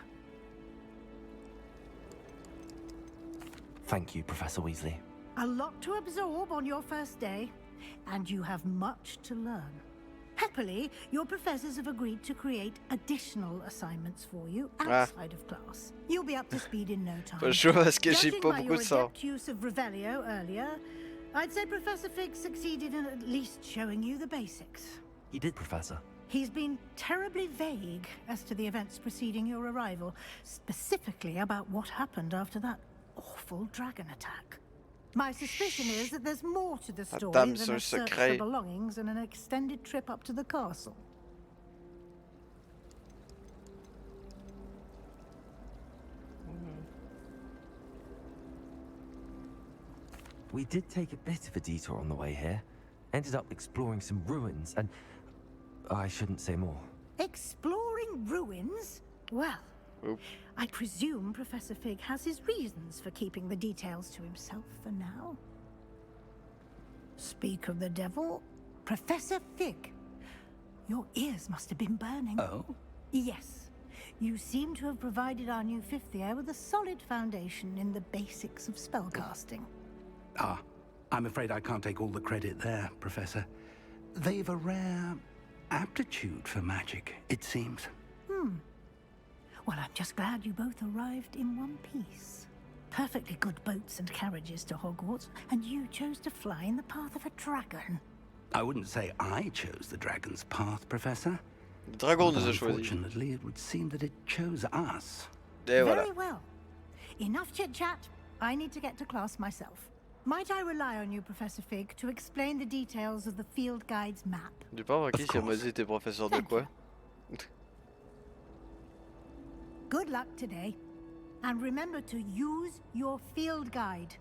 Thank you, Professor Weasley. A lot to absorb on your first day, and you have much to learn. Happily, your professors have agreed to create additional assignments for you outside of class. You'll be up to speed in no time. Pas le choix parce que j'ai Judging pas by beaucoup your de sang. adept use of Revelio earlier, I'd say Professor Fig succeeded in at least showing you the basics. He did, Professor. He's been terribly vague as to the events preceding your arrival, specifically about what happened after that awful dragon attack. My suspicion is that there's more to the story than a search for belongings and an extended trip up to the castle. We did take a bit of a detour on the way here. Ended up exploring some ruins and... I shouldn't say more. Exploring ruins? Well, I presume Professor Fig has his reasons for keeping the details to himself for now. Speak of the devil, Professor Fig. Your ears must have been burning. Oh? Yes. You seem to have provided our new fifth year with a solid foundation in the basics of spellcasting. Ah, I'm afraid I can't take all the credit there, Professor. They've a rare aptitude for magic, it seems. Well, I'm just glad you both arrived in one piece. Perfectly good boats and carriages to Hogwarts, and you chose to fly in the path of a dragon. I wouldn't say I chose the dragon's path, Professor. Le dragon nous a choisi. Unfortunately, it would seem that it chose us. Et voilà. Very well. Enough chit-chat. I need to get to class myself. Might I rely on you, Professor Fig, to explain the details of the field guide's map? J'ai pas remarqué si elle m'a dit t'es professeur de quoi. Good luck today. And remember to use your field guide.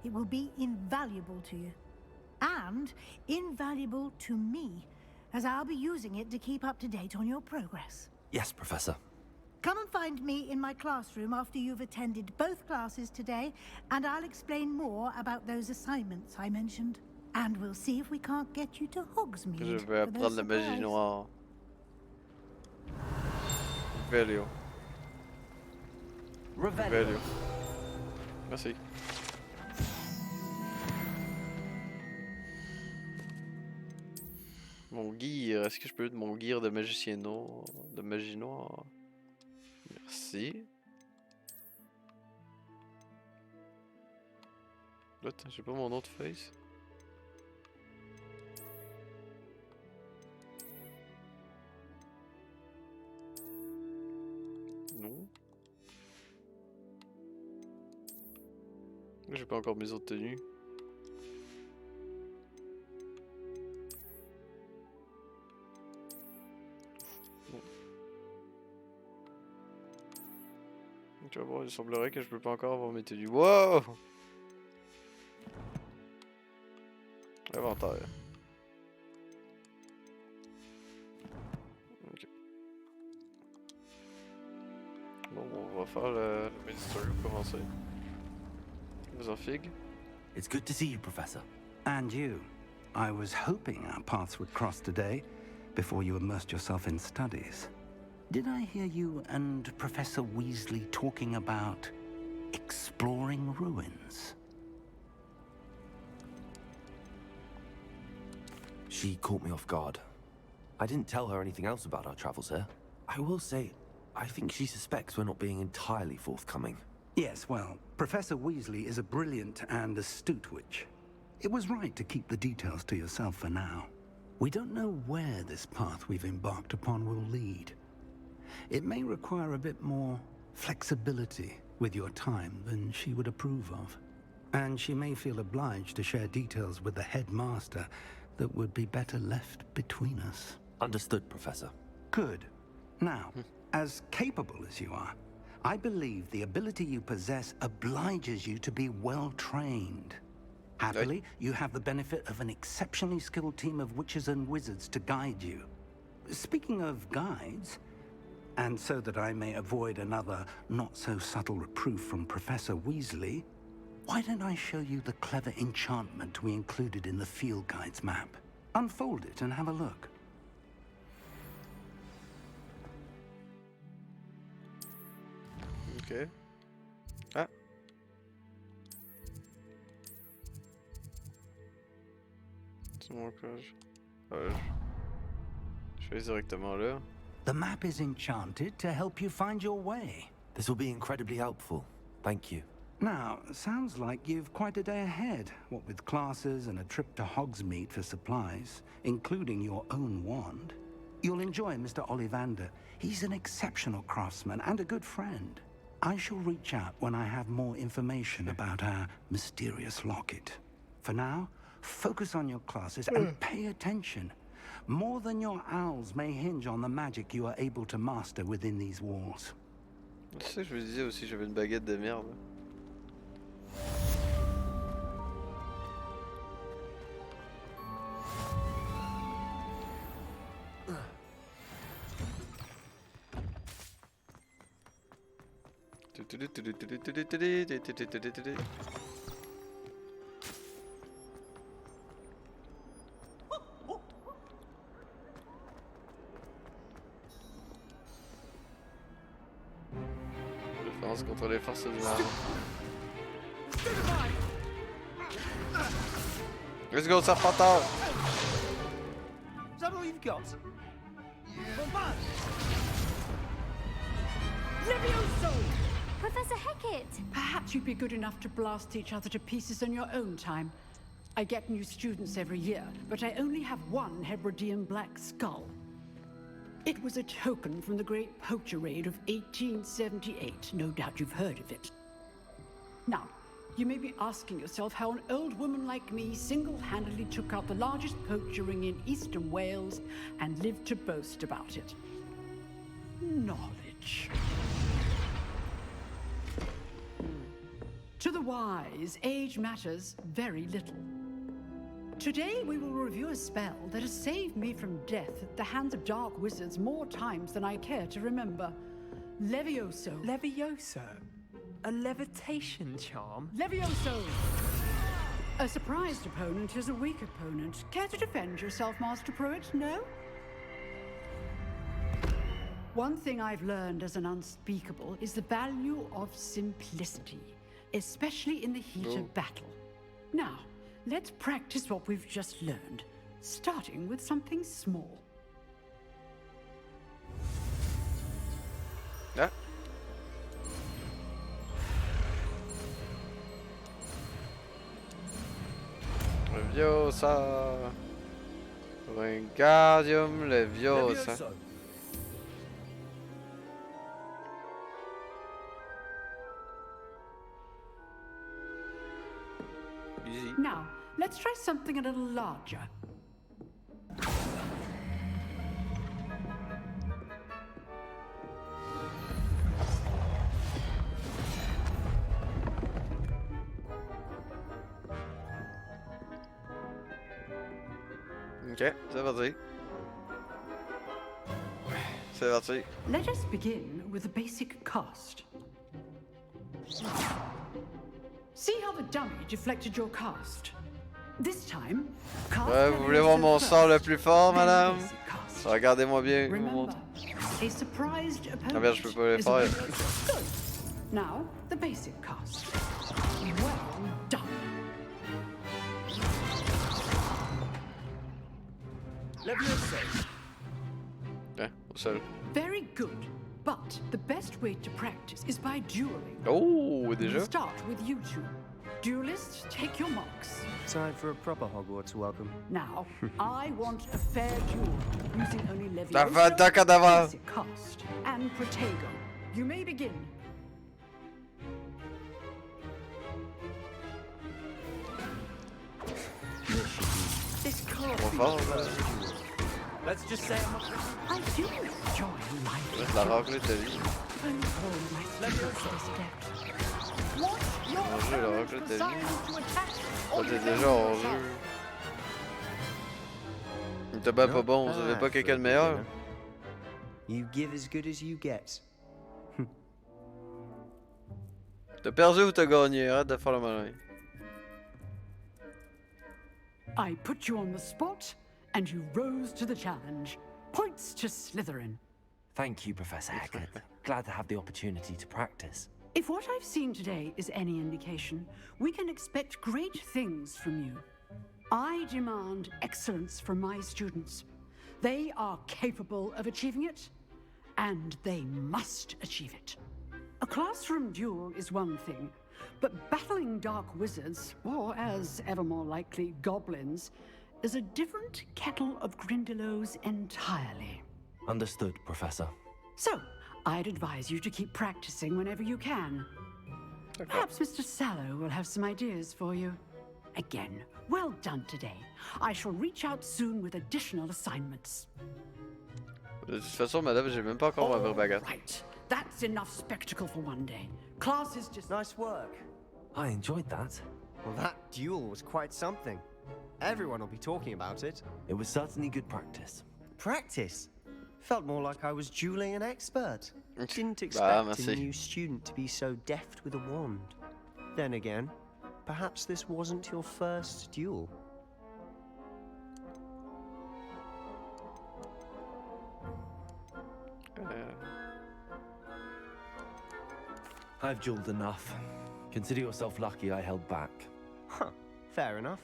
It will be invaluable to you. And invaluable to me, as I'll be using it to keep up to date on your progress. Yes, Professor. Come and find me in my classroom after you've attended both classes today, and I'll explain more about those assignments I mentioned. And we'll see if we can't get you to Hogsmeade. Je vais apprendre la magie noire. Revelio. Revelio. Merci. Mon gear, est-ce que je peux de mon gear de magicien noir, de magie noire? Merci. Attends, j'ai pas mon autre face. Non. J'ai pas encore mes autres tenues. Tu vas voir, il semblerait que je peux pas encore avoir mes tenues. Wow! Inventaire. Ok. Bon, on va faire le ministère pour commencer. Vous en figue? It's good to see you, Professor. And you. I was hoping our paths would cross today, before you immersed yourself in studies. Did I hear you and Professor Weasley talking about exploring ruins? She caught me off guard. I didn't tell her anything else about our travels here. I will say, I think she suspects we're not being entirely forthcoming. Yes, well, Professor Weasley is a brilliant and astute witch. It was right to keep the details to yourself for now. We don't know where this path we've embarked upon will lead. It may require a bit more flexibility with your time than she would approve of. And she may feel obliged to share details with the headmaster that would be better left between us. Understood, Professor. Good. Now, as capable as you are, I believe the ability you possess obliges you to be well trained. Happily, you have the benefit of an exceptionally skilled team of witches and wizards to guide you. Speaking of guides, and so that I may avoid another not-so-subtle reproof from Professor Weasley, why don't I show you the clever enchantment we included in the field guide's map? Unfold it and have a look. Ok. Ah. C'est mon coche. Je vais directement là. The map is enchanted to help you find your way. This will be incredibly helpful. Thank you. Now, sounds like you've quite a day ahead, what with classes and a trip to Hogsmeade for supplies, including your own wand. You'll enjoy Mr. Ollivander. He's an exceptional craftsman and a good friend. I shall reach out when I have more information about our mysterious locket. For now, focus on your classes and pay attention. More than your owls may hinge on the magic you are able to master within these walls. Tu sais, je me disais aussi, j'avais une baguette de merde. résistance contre les forces du mal. Let's go, Serpentard! Is that all you've got? Levioso! Professor Hecat! Perhaps you'd be good enough to blast each other to pieces in your own time. I get new students every year, but I only have one Hebridean black skull. It was a token from the Great Poacher Raid of 1878. No doubt you've heard of it. Now, you may be asking yourself how an old woman like me single-handedly took out the largest poacher ring in eastern Wales and lived to boast about it. Knowledge. To the wise, age matters very little. Today we will review a spell that has saved me from death at the hands of dark wizards more times than I care to remember. Levioso. Levioso? A levitation charm? Levioso! A surprised opponent is a weak opponent. Care to defend yourself, Master Pruitt? No? One thing I've learned as an unspeakable is the value of simplicity, especially in the heat of battle. Now, let's practice what we've just learned, starting with something small. Yeah. Leviosa. Wingardium Leviosa. Easy. Now, let's try something a little larger. Ok, c'est parti. C'est parti. Let us begin with the basic cast. See how the dummy deflected your cast? This time, cast Ouais, vous voulez voir mon sort le plus fort, madame? Regardez-moi bien. Remember, a surprised opponent. Ah merde, je peux pas le faire. Good. Now, the basic cast. Well done. Ouais, au sol. Very good. But the best way to practice is by dueling. Oh, déjà? We'll start with you two. Duelists, take your marks. Time for a proper Hogwarts welcome. Now, I want a fair duel, using only Takadava. basic cast, and Protego. You may begin. This can't Trop be fort, true. là. Let's just say I do enjoy life. Ouais, la raclée ta vie. En jeu, la raclée ta vie. Oh, t'es déjà en jeu. T'es ben pas bon, vous avez pas quelqu'un de meilleur? You give as good as you get. T'as perdu ou t'as gagné? Arrête de faire le malin. I put you on the spot, and you rose to the challenge. Points to Slytherin. Thank you, Professor Hecat. Glad to have the opportunity to practice. If what I've seen today is any indication, we can expect great things from you. I demand excellence from my students. They are capable of achieving it, and they must achieve it. A classroom duel is one thing, but battling dark wizards, or as ever more likely, goblins, is a different kettle of Grindylows entirely. Understood, Professor. So, I'd advise you to keep practicing whenever you can. Perhaps Mr. Sallow will have some ideas for you. Again, well done today. I shall reach out soon with additional assignments. De toute façon, madame, j'ai même pas encore ma vraie baguette. Right. That's enough spectacle for one day. Class is just... Nice work. I enjoyed that. Well, that duel was quite something. Everyone will be talking about it. It was certainly good practice. Practice? Felt more like I was dueling an expert. Didn't expect a new student to be so deft with a wand. Then again, perhaps this wasn't your first duel. I've jeweled enough. Consider yourself lucky I held back. Huh, fair enough.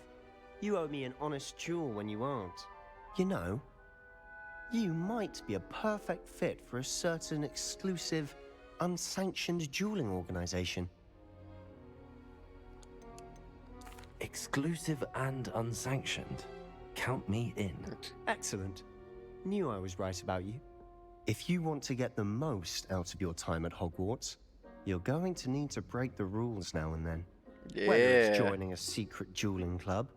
You owe me an honest jewel when you aren't. You know, you might be a perfect fit for a certain exclusive, unsanctioned dueling organization. Exclusive and unsanctioned. Count me in. Excellent. Knew I was right about you. If you want to get the most out of your time at Hogwarts, you're going to need to break the rules now and then. Yeah. Whether it's joining a secret dueling club,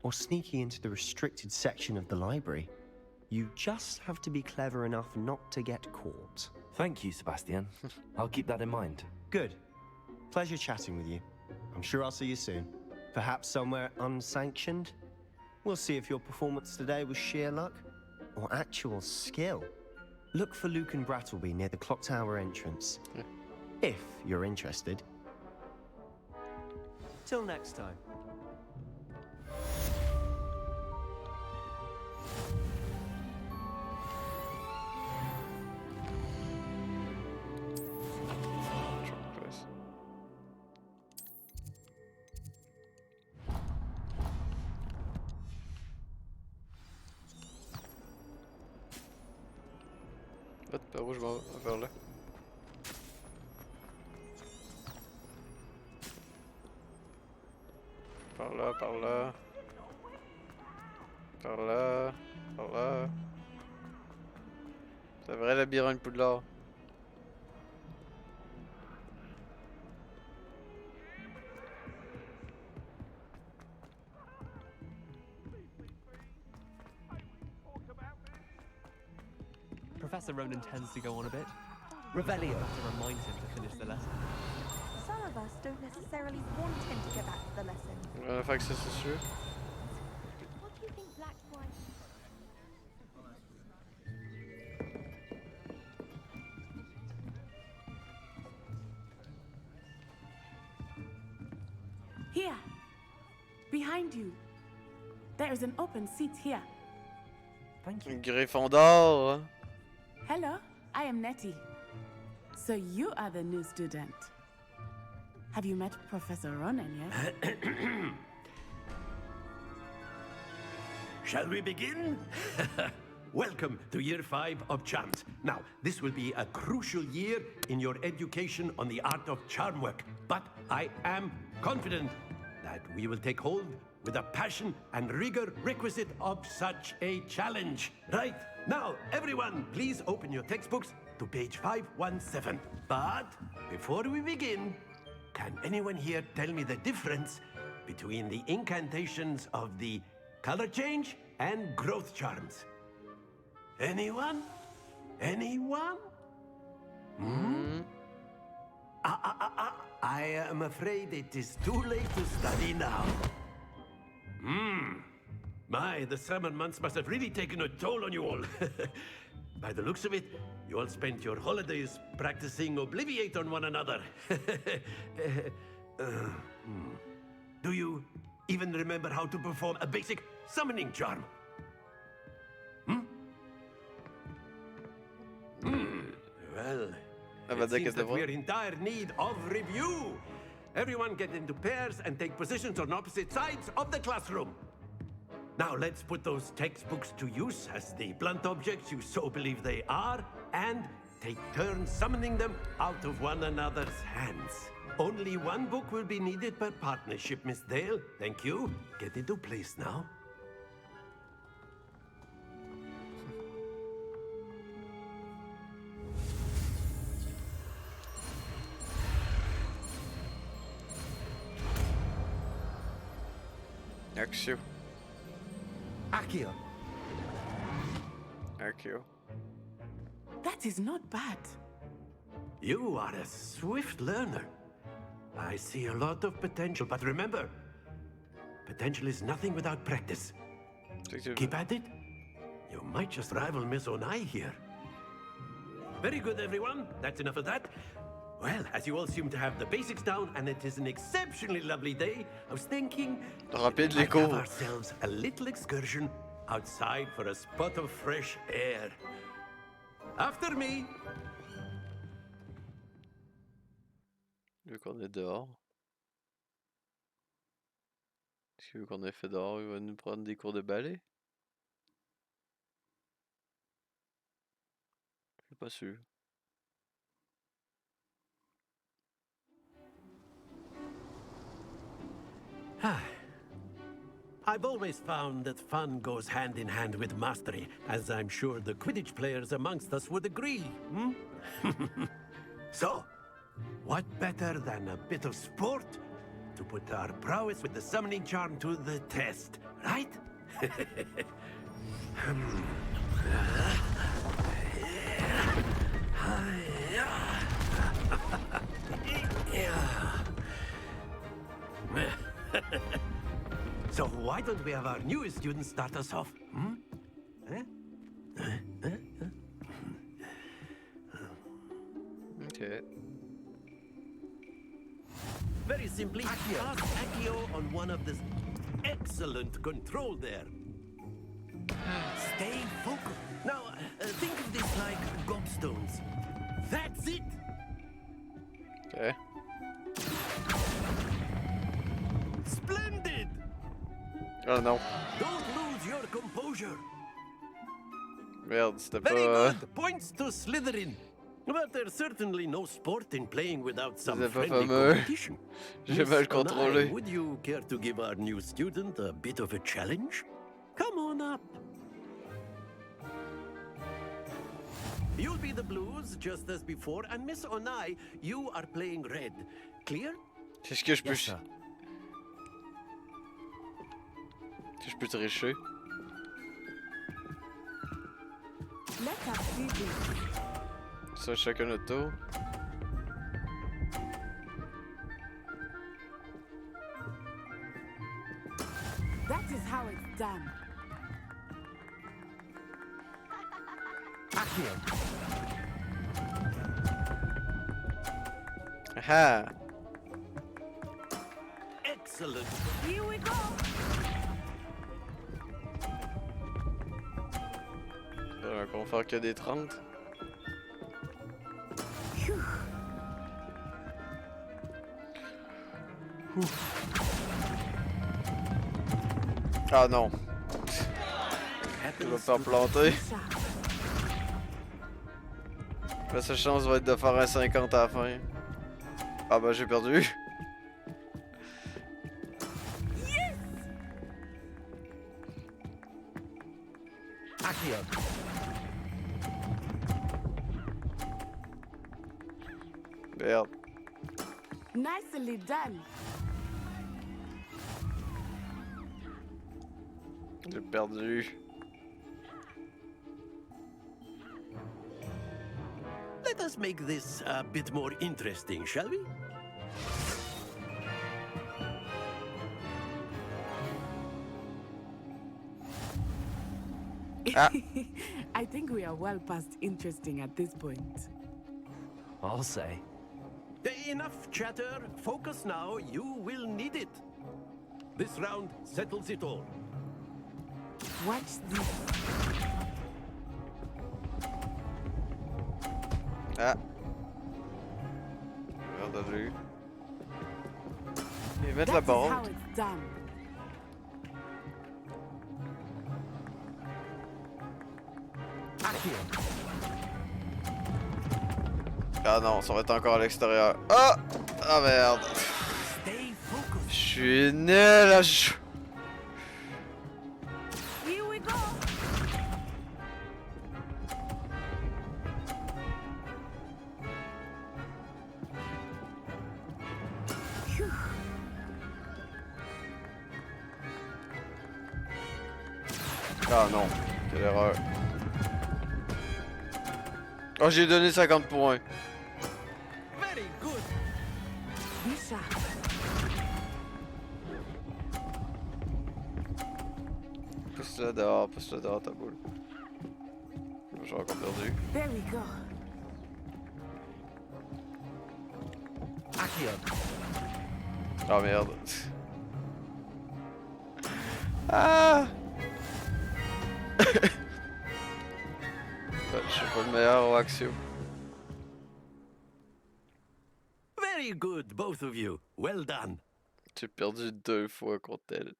or sneaking into the restricted section of the library, you just have to be clever enough not to get caught. Thank you, Sebastian. I'll keep that in mind. Good. Pleasure chatting with you. I'm sure I'll see you soon. Perhaps somewhere unsanctioned? We'll see if your performance today was sheer luck or actual skill. Look for Luke and Brattleby near the clock tower entrance. If you're interested. Till next time. Par où je vais vers là? Par là, par là. Par là, par là. C'est un vrai labyrinthe Poudlard. Professor Ronan tends to go on a bit. Revelio to remind him to finish the lesson. Some of us don't necessarily want him to get back to the lesson. Fait que ça c'est sûr. What do you think Black White? Here, behind you. There is an open seat here. Thank you. Gryffondor. Hello, I am Nettie. So you are the new student. Have you met Professor Ronan yet? Shall we begin? Welcome to Year 5 of Charms. Now, this will be a crucial year in your education on the art of charm work, but I am confident that we will take hold with the passion and rigor requisite of such a challenge. Right, now, everyone, please open your textbooks to page 517. But before we begin, can anyone here tell me the difference between the incantations of the color change and growth charms? Anyone? Anyone? I am afraid it is too late to study now. My, the summer months must have really taken a toll on you all. By the looks of it, you all spent your holidays practicing Obliviate on one another. Do you even remember how to perform a basic summoning charm? Well, it seems that we're in dire need of review. Everyone get into pairs and take positions on opposite sides of the classroom. Now let's put those textbooks to use as the blunt objects you so believe they are, and take turns summoning them out of one another's hands. Only one book will be needed per partnership, Miss Dale. Thank you. Get into place now. Accio. Accio. Accio. That is not bad. You are a swift learner. I see a lot of potential, but remember, potential is nothing without practice. Keep at it. You might just rival Miss Onai here. Very good, everyone. That's enough of that. Well, as you all seem to have the basics down, and it is an exceptionally lovely day, I was thinking we might have ourselves a little excursion outside for a spot of fresh air. After me. Vu qu'on est dehors. Est-ce que vu qu'on est fait dehors, il va nous prendre des cours de ballet? Je suis pas sûr. I've always found that fun goes hand in hand with mastery, as I'm sure the Quidditch players amongst us would agree, hmm? So, what better than a bit of sport to put our prowess with the summoning charm to the test, right? So why don't we have our newest student start us off? Hmm? Okay. Very simply, cast Accio on one of the... Excellent control there. Stay focused. Now, think of this like gobstones. That's it! Okay. Splendid! Oh non. Don't lose your composure. Merde, c'était Very pas... good. Points to Slytherin. But there's certainly no sport in playing without some C'était pas friendly fameux. competition. J'ai mal Miss contrôlé. Onai, would you care to give our new student a bit of a challenge? Come on up. You'll be the blues, just as before, and Miss Onai, you are playing red. Clear? Est-ce que je peux... Est-ce que je peux tricher? Let us see this. Ça, chacun notre tour. That is how it's done. Ah! Excellent. Here we go. On va faire que des 30. Ah non. Je vais pas planter. La seule chance va être de faire un 50 à la fin. Ah bah j'ai perdu. Merde. Nicely done. J'ai perdu. Let us make this a bit more interesting, shall we? I think we are well past interesting at this point. I'll say. Enough chatter. Focus now. You will need it. This round settles it all. Watch this. Ah. Merde, j'ai eu. Et mettre la barre. How it's done. Ah non, ça va être encore à l'extérieur. Ah! Ah merde. Je suis nul à jouer. Here we go. Ah non, quelle erreur. Oh, j'ai donné 50 points. Very good. Lisa. Pousse-le dehors ta boule. J'ai encore perdu. There we go. Ah merde. Ah! Je suis pas le meilleur au Axio. Very Real good, both of you. Well done. J'ai perdu 2 fois contre elle.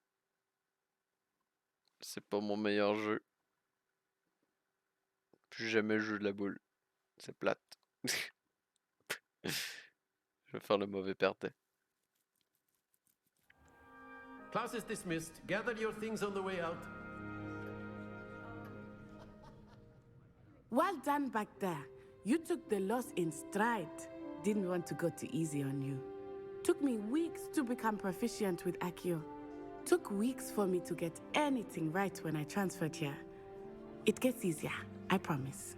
C'est pas mon meilleur jeu. Plus jamais je joue de la boule. C'est plate. Je vais faire le mauvais perdant. Class is dismissed. Gather your things on the way out. Well done back there. You took the loss in stride. Didn't want to go too easy on you. Took me weeks to become proficient with Accio. Took weeks for me to get anything right when I transferred here. It gets easier, I promise.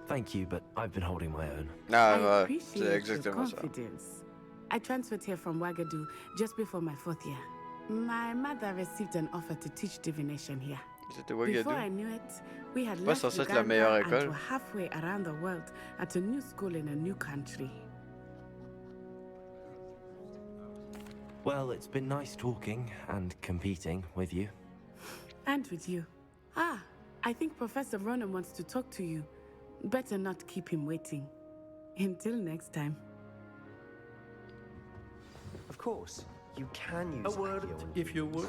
Thank you, but I've been holding my own. I appreciate your confidence. I transferred here from Wagadu just before my 4th year. My mother received an offer to teach divination here. Before I knew it, we had left Uganda and were halfway around the world at a new school in a new country. Well, it's been nice talking and competing with you. And with you. Ah, I think Professor Ronan wants to talk to you. Better not keep him waiting. Until next time. Of course, you can use A word, if you would.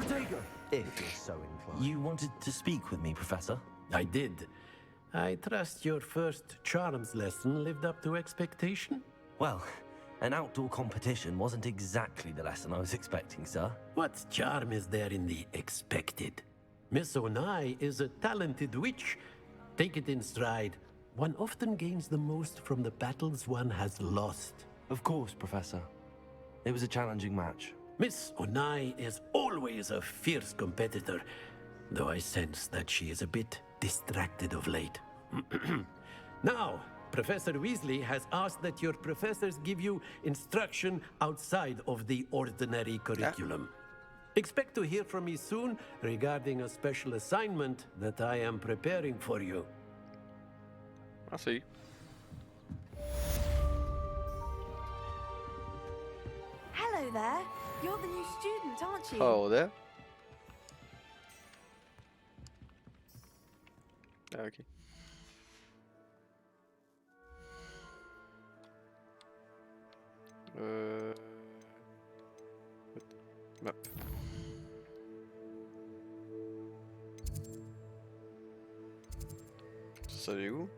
If you're so inclined. You wanted to speak with me, Professor? I did. I trust your first charms lesson lived up to expectation? Well, an outdoor competition wasn't exactly the lesson I was expecting, sir. What charm is there in the expected? Miss Onai is a talented witch. Take it in stride. One often gains the most from the battles one has lost. Of course, Professor. It was a challenging match. Miss Onai is always a fierce competitor, though I sense that she is a bit distracted of late. Now, Professor Weasley has asked that your professors give you instruction outside of the ordinary curriculum. Expect to hear from me soon regarding a special assignment that I am preparing for you. I see. Hello there. You're the new student, aren't you? Oh, there? Okay. Map. Salut où?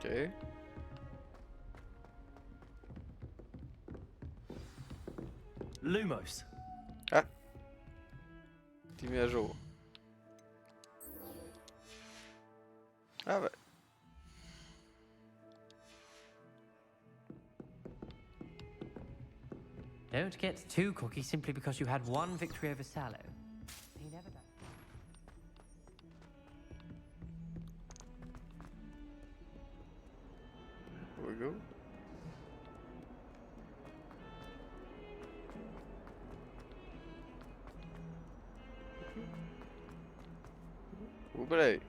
Okay. Lumos. Ah. T'es mis à jour. Ah ouais. Don't get too cocky simply because you had one victory over Sallow. He never does. Here we go. Oublé.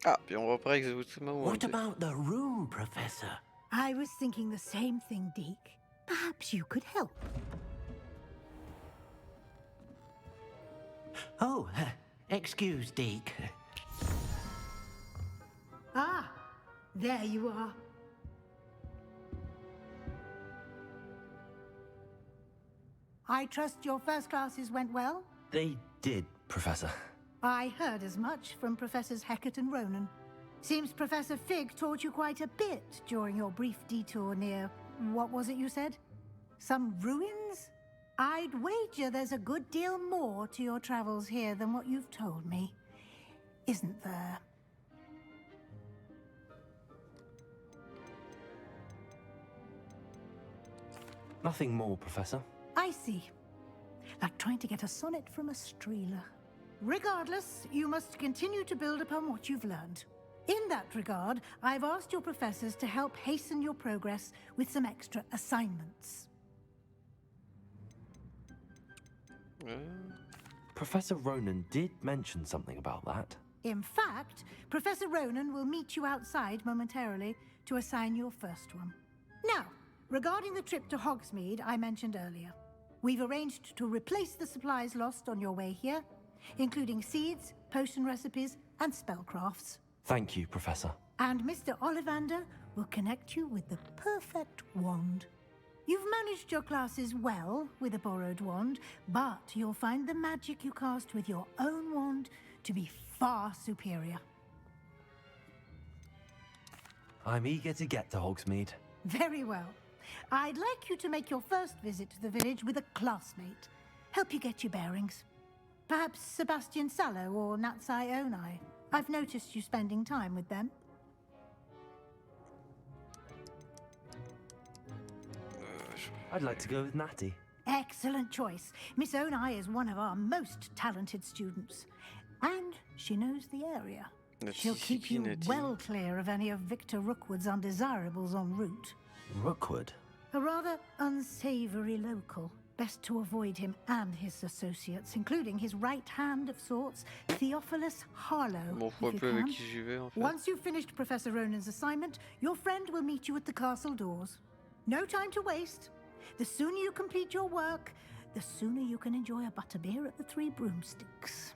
Ah, puis on reprend exactement où on What était. about the room, Professor? I was thinking the same thing, Deke. Perhaps you could help. Oh, excuse, Deke. Ah, there you are. I trust your first classes went well? They did, Professor. I heard as much from Professors Hecat and Ronan. Seems Professor Fig taught you quite a bit during your brief detour near... what was it you said? Some ruins? I'd wager there's a good deal more to your travels here than what you've told me. Isn't there? Nothing more, Professor. I see. Like trying to get a sonnet from a streeler. Regardless, you must continue to build upon what you've learned. In that regard, I've asked your professors to help hasten your progress with some extra assignments. Professor Ronan did mention something about that. In fact, Professor Ronan will meet you outside momentarily to assign your first one. Now, regarding the trip to Hogsmeade I mentioned earlier, we've arranged to replace the supplies lost on your way here, including seeds, potion recipes, and spellcrafts. Thank you, Professor. And Mr. Ollivander will connect you with the perfect wand. You've managed your classes well with a borrowed wand, but you'll find the magic you cast with your own wand to be far superior. I'm eager to get to Hogsmeade. Very well. I'd like you to make your first visit to the village with a classmate. Help you get your bearings. Perhaps Sebastian Sallow or Natsai Onai. I've noticed you spending time with them. I'd like to go with Natty. Excellent choice. Miss Onai is one of our most talented students. And she knows the area. She'll keep you well clear of any of Victor Rookwood's undesirables en route. Rookwood? A rather unsavory local. Best to avoid him and his associates, including his right hand of sorts, Theophilus Harlow. If you can. Once you've finished Professor Ronan's assignment, your friend will meet you at the castle doors. No time to waste. The sooner you complete your work, the sooner you can enjoy a butterbeer at the Three Broomsticks.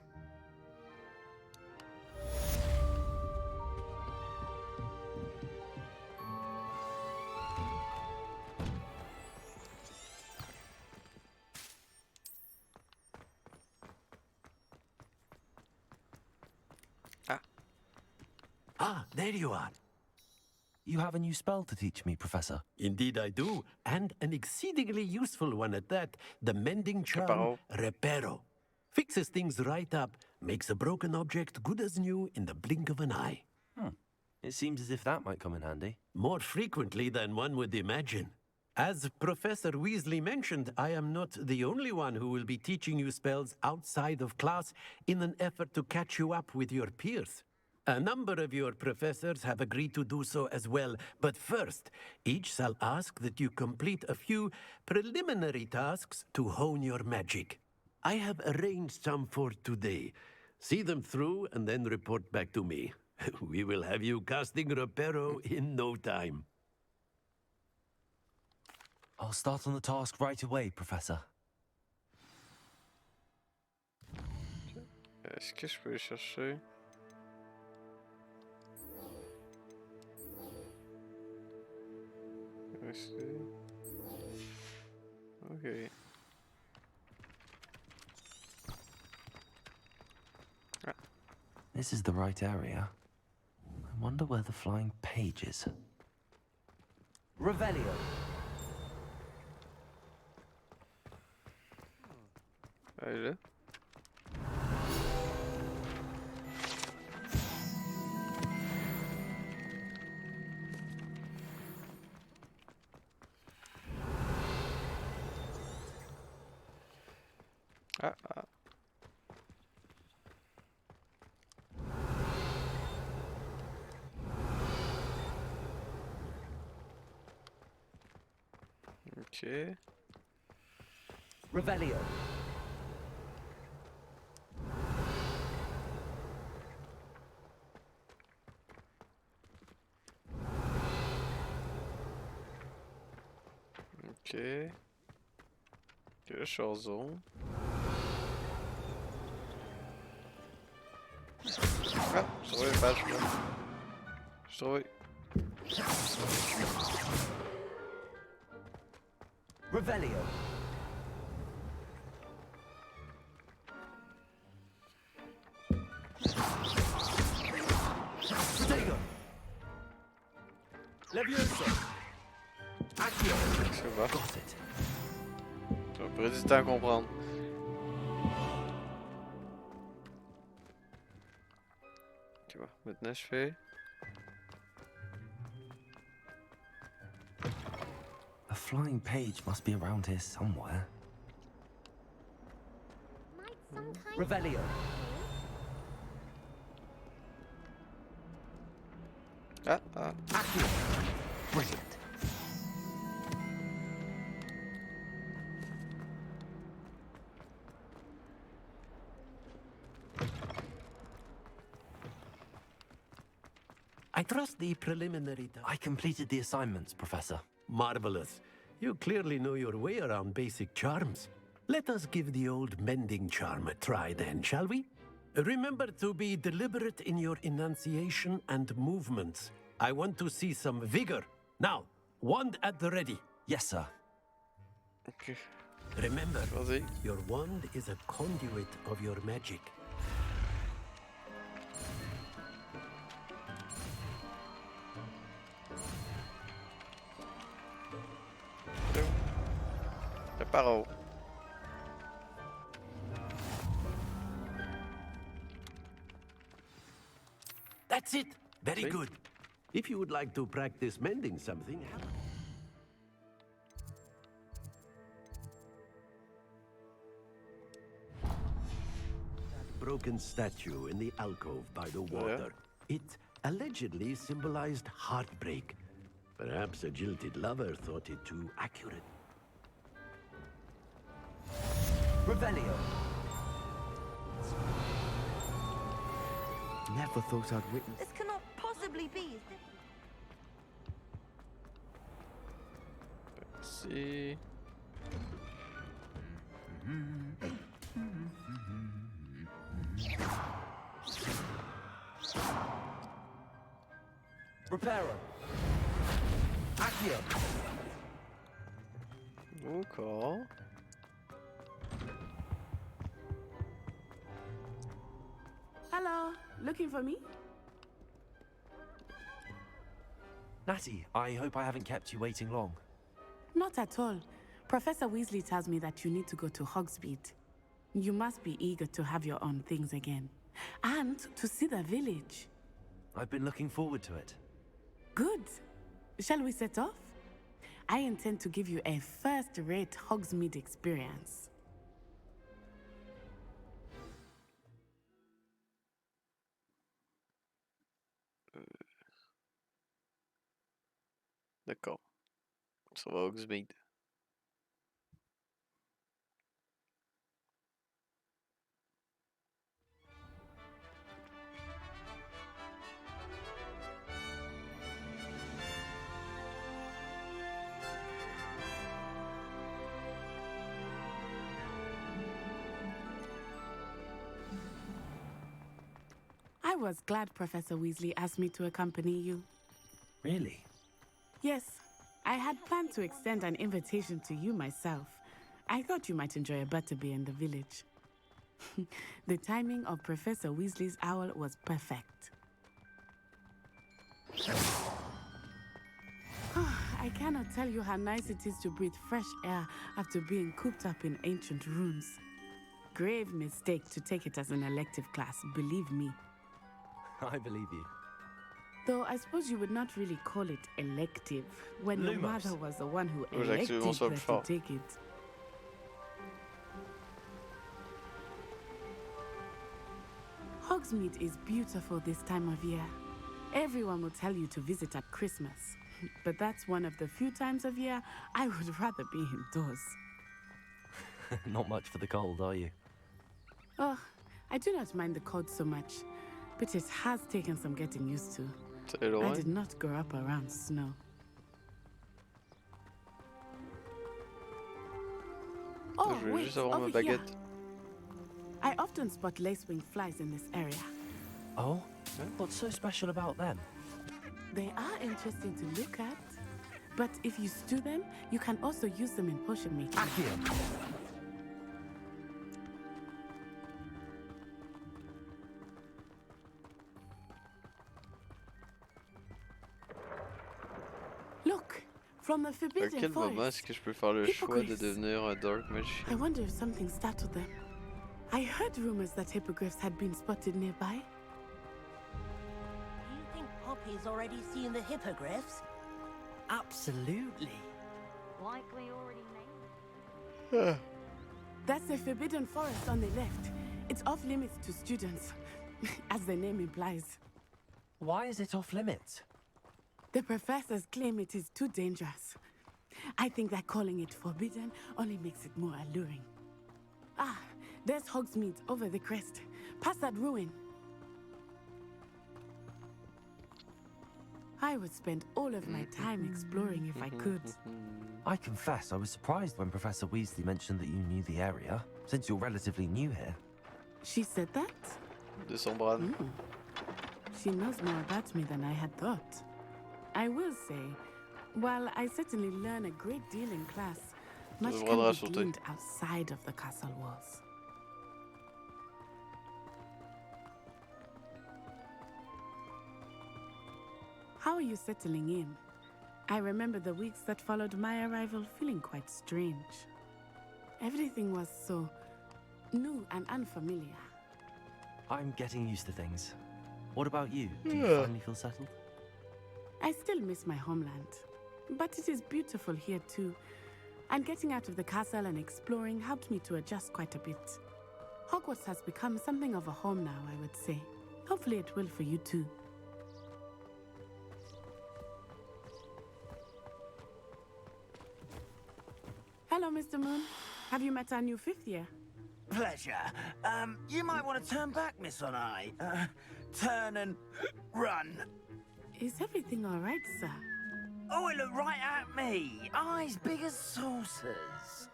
Ah, there you are. You have a new spell to teach me, Professor. Indeed I do, and an exceedingly useful one at that. The mending charm, Reparo. Fixes things right up, makes a broken object good as new in the blink of an eye. It seems as if that might come in handy. More frequently than one would imagine. As Professor Weasley mentioned, I am not the only one who will be teaching you spells outside of class in an effort to catch you up with your peers. A number of your professors have agreed to do so as well, but first, each shall ask that you complete a few preliminary tasks to hone your magic. I have arranged some for today. See them through and then report back to me. We will have you casting Reparo in no time. I'll start on the task right away, Professor. Est-ce que je peux les chercher? Okay. This is the right area. I wonder where the flying page is. Revelio. Allez là. Okay. Revelio. Ok. Ok, je suis en zone. Ah, j'ai trouvé une page là. J'ai trouvé. Revelio. Protego. Levioso. Accio. C'est bon. Ça m'a pris du temps à comprendre. Tu vois, maintenant je fais. A flying page must be around here somewhere. Revelio. Accio. Brilliant. I trust the preliminary... I completed the assignments, Professor. Marvelous. You clearly know your way around basic charms. Let us give the old mending charm a try then, shall we? Remember to be deliberate in your enunciation and movements. I want to see some vigor. Now, wand at the ready. Yes, sir. Okay. Remember, your wand is a conduit of your magic. Preparo. That's it. Very good. If you would like to practice mending something, that broken statue in the alcove by the water. It allegedly symbolized heartbreak. Perhaps a jilted lover thought it too accurate. Revelio. Never thought I'd witness. This cannot possibly be. Let's see. Reparo. Accio. Okay. Hello, looking for me? Natty, I hope I haven't kept you waiting long. Not at all. Professor Weasley tells me that you need to go to Hogsmeade. You must be eager to have your own things again. And to see the village. I've been looking forward to it. Good. Shall we set off? I intend to give you a first-rate Hogsmeade experience. D'accord. Ça va Hogsmeade. I was glad Professor Weasley asked me to accompany you. Really? Yes, I had planned to extend an invitation to you myself. I thought you might enjoy a butterbeer in the village. The timing of Professor Weasley's owl was perfect. I cannot tell you how nice it is to breathe fresh air after being cooped up in ancient rooms. Grave mistake to take it as an elective class, believe me. I believe you. Though I suppose you would not really call it elective when your mother was the one who J'ai elected activé mon sort her plus to fort. take it. Hogsmeade is beautiful this time of year. Everyone will tell you to visit at Christmas. But that's one of the few times of year I would rather be indoors. Not much for the cold, are you? Oh, I do not mind the cold so much, but it has taken some getting used to. I did not grow up around snow. Oh, Je veux wait, juste avoir ma over here. baguette. I often spot lacewing flies in this area. Oh? What's so special about them? They are interesting to look at, but if you stew them, you can also use them in potion making. Look, from the À forbidden quel moment forest. est-ce que je peux faire le choix de Hippogriffs. devenir un Dark I Magician? wonder if something startled them. I heard rumors that hippogriffs had been spotted nearby. Do you think Poppy's already seen the hippogriffs? Absolutely. Likely already named. That's the forbidden forest on the left. It's off limits to students, as the name implies. Why is it off limits? The professors claim it is too dangerous. I think that calling it forbidden only makes it more alluring. Ah, there's Hogsmeade over the crest, past that ruin. I would spend all of my time exploring if I could. I confess I was surprised when Professor Weasley mentioned that you knew the area, since you're relatively new here. She said that? De Sombrane. She knows more about me than I had thought. I will say, while I certainly learn a great deal in class, much can be gleaned outside of the castle walls. How are you settling in? I remember the weeks that followed my arrival feeling quite strange. Everything was so new and unfamiliar. I'm getting used to things. What about you? Do you finally feel settled? I still miss my homeland, but it is beautiful here too. And getting out of the castle and exploring helped me to adjust quite a bit. Hogwarts has become something of a home now, I would say. Hopefully it will for you too. Hello, Mr. Moon. Have you met our new 5th year? Pleasure. You might want to turn back, Miss Onai. Turn and run. Is everything all right, sir? Oh, it looked right at me. Eyes big as saucers.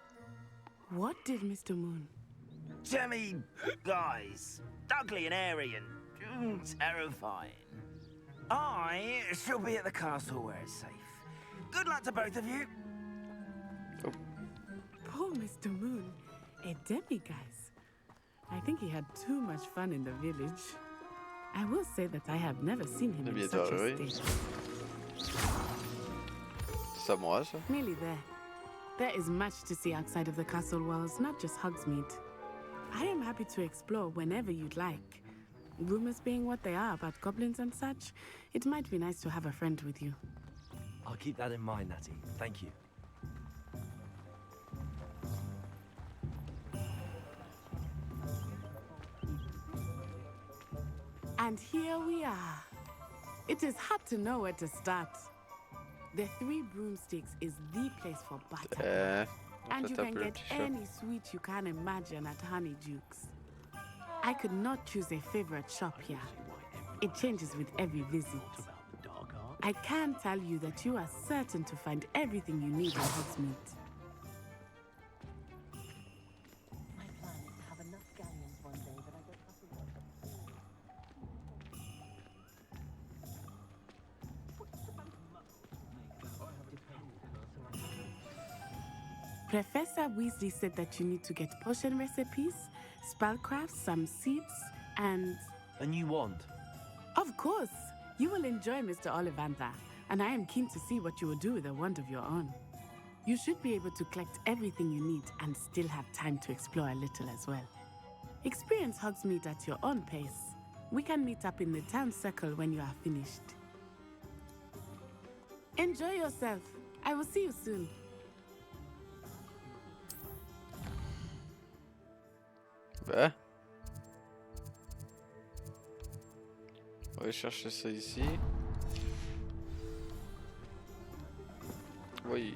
What did Mr. Moon? Jemmy guys. Ugly and airy and terrifying. I shall be at the castle where it's safe. Good luck to both of you. Poor Mr. Moon. A demiguise. I think he had too much fun in the village. I will say that I have never seen him in such a state. C'est à moi, ça? Nearly there. There is much to see outside of the castle walls, not just Hogsmeade. I am happy to explore whenever you'd like. Rumors being what they are about goblins and such, it might be nice to have a friend with you. I'll keep that in mind, Natty. Thank you. And here we are. It is hard to know where to start. The Three Broomsticks is the place for butter. And you can get any sweet you can imagine at Honeyduke's. I could not choose a favorite shop here. It changes with every visit. I can tell you that you are certain to find everything you need in Hogsmeade. Professor Weasley said that you need to get potion recipes, spellcrafts, some seeds, and... A new wand? Of course! You will enjoy Mr. Ollivander, and I am keen to see what you will do with a wand of your own. You should be able to collect everything you need and still have time to explore a little as well. Experience Hogsmeade at your own pace. We can meet up in the town circle when you are finished. Enjoy yourself. I will see you soon. Va. On va aller chercher ça ici. Oui.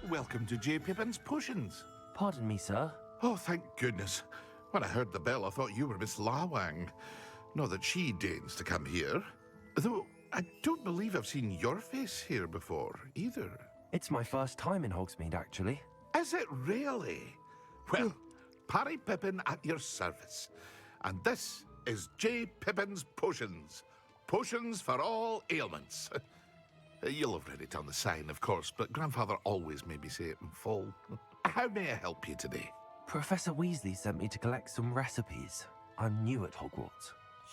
Welcome to J. Pippin's Potions. Pardon me, sir. Oh, thank goodness. When I heard the bell, I thought you were Miss Lawang. Not that she deigns to come here. Though, I don't believe I've seen your face here before, either. It's my first time in Hogsmeade, actually. Is it really? Well, Parry Pippin at your service. And this is J. Pippin's Potions. Potions for all ailments. You'll have read it on the sign, of course, but Grandfather always made me say it in full. How may I help you today? Professor Weasley sent me to collect some recipes. I'm new at Hogwarts.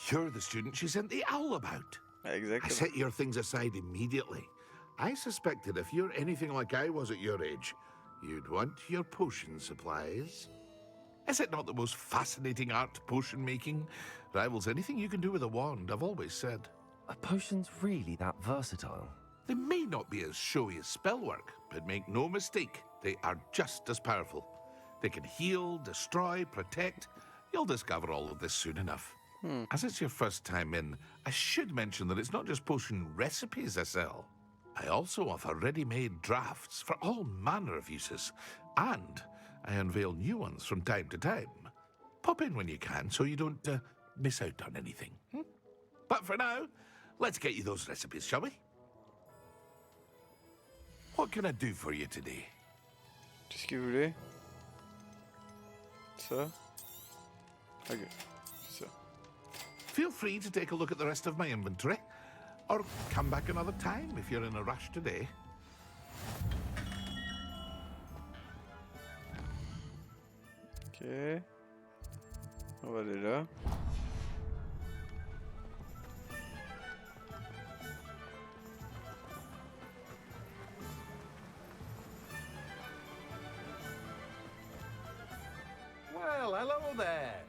You're the student she sent the owl about. Exactly. I set your things aside immediately. I suspected if you're anything like I was at your age, you'd want your potion supplies. Is it not the most fascinating art, potion making? Rivals anything you can do with a wand, I've always said. Are potions really that versatile? They may not be as showy as spellwork, but make no mistake, they are just as powerful. They can heal, destroy, protect. You'll discover all of this soon enough. As it's your first time in, I should mention that it's not just potion recipes I sell. I also offer ready-made drafts for all manner of uses, and I unveil new ones from time to time. Pop in when you can so you don't miss out on anything. But for now, let's get you those recipes, shall we? What can I do for you today? Qu'est-ce que vous voulez? Ça? Ok, ça. Feel free to take a look at the rest of my inventory, or come back another time if you're in a rush today. Ok. On va aller là. Well, hello there.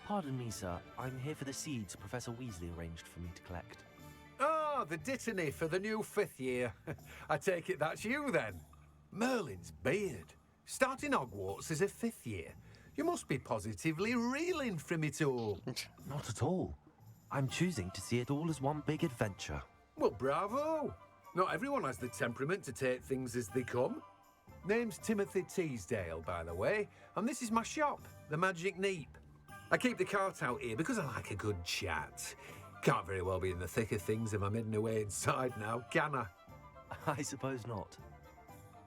Pardon me, sir. I'm here for the seeds Professor Weasley arranged for me to collect. Oh, the dittany for the new 5th year. I take it that's you then. Merlin's beard. Starting Hogwarts as a 5th year. You must be positively reeling from it all. Not at all. I'm choosing to see it all as one big adventure. Well, bravo. Not everyone has the temperament to take things as they come. Name's Timothy Teasdale, by the way, and this is my shop, the Magic Neep. I keep the cart out here because I like a good chat. Can't very well be in the thick of things if I'm hidden away inside now, can I? I suppose not.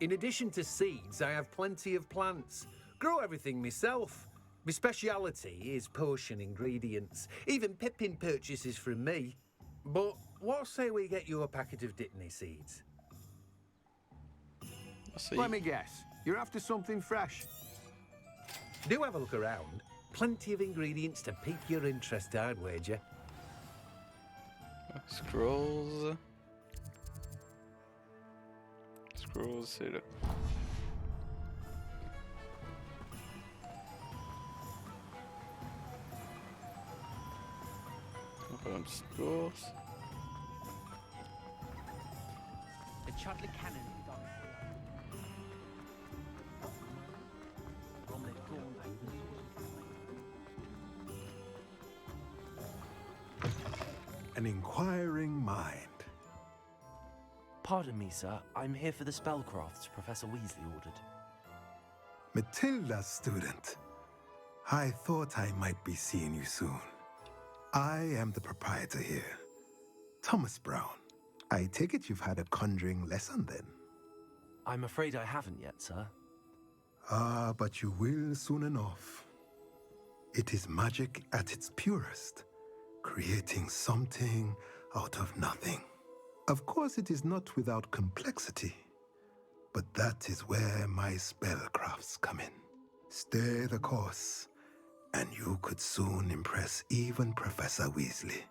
In addition to seeds, I have plenty of plants. Grow everything myself. My speciality is potion ingredients. Even Pippin purchases from me. But what say we get you a packet of Dittany seeds? Let me guess. You're after something fresh. Do have a look around. Plenty of ingredients to pique your interest, I'd wager. Scrolls. Scrolls, c'est là. On va faire une petite course. The chocolate cannon. An inquiring mind. Pardon me, sir. I'm here for the spellcrafts Professor Weasley ordered. Matilda's student. I thought I might be seeing you soon. I am the proprietor here, Thomas Brown. I take it you've had a conjuring lesson then? I'm afraid I haven't yet, sir. Ah, but you will soon enough. It is magic at its purest, creating something out of nothing. Of course, it is not without complexity, but that is where my spellcrafts come in. Stay the course, and you could soon impress even Professor Weasley.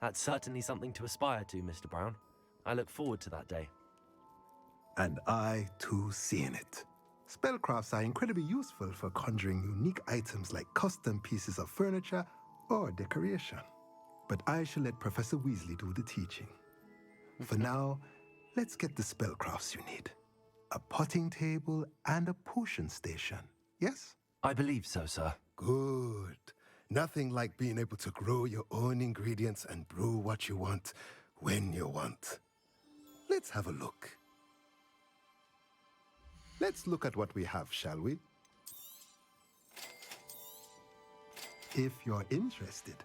That's certainly something to aspire to, Mr. Brown. I look forward to that day. And I, too, seeing it. Spellcrafts are incredibly useful for conjuring unique items like custom pieces of furniture or decoration. But I shall let Professor Weasley do the teaching. For now, let's get the spellcrafts you need. A potting table and a potion station, yes? I believe so, sir. Good. Nothing like being able to grow your own ingredients and brew what you want when you want. Let's have a look. Let's look at what we have, shall we? If you're interested,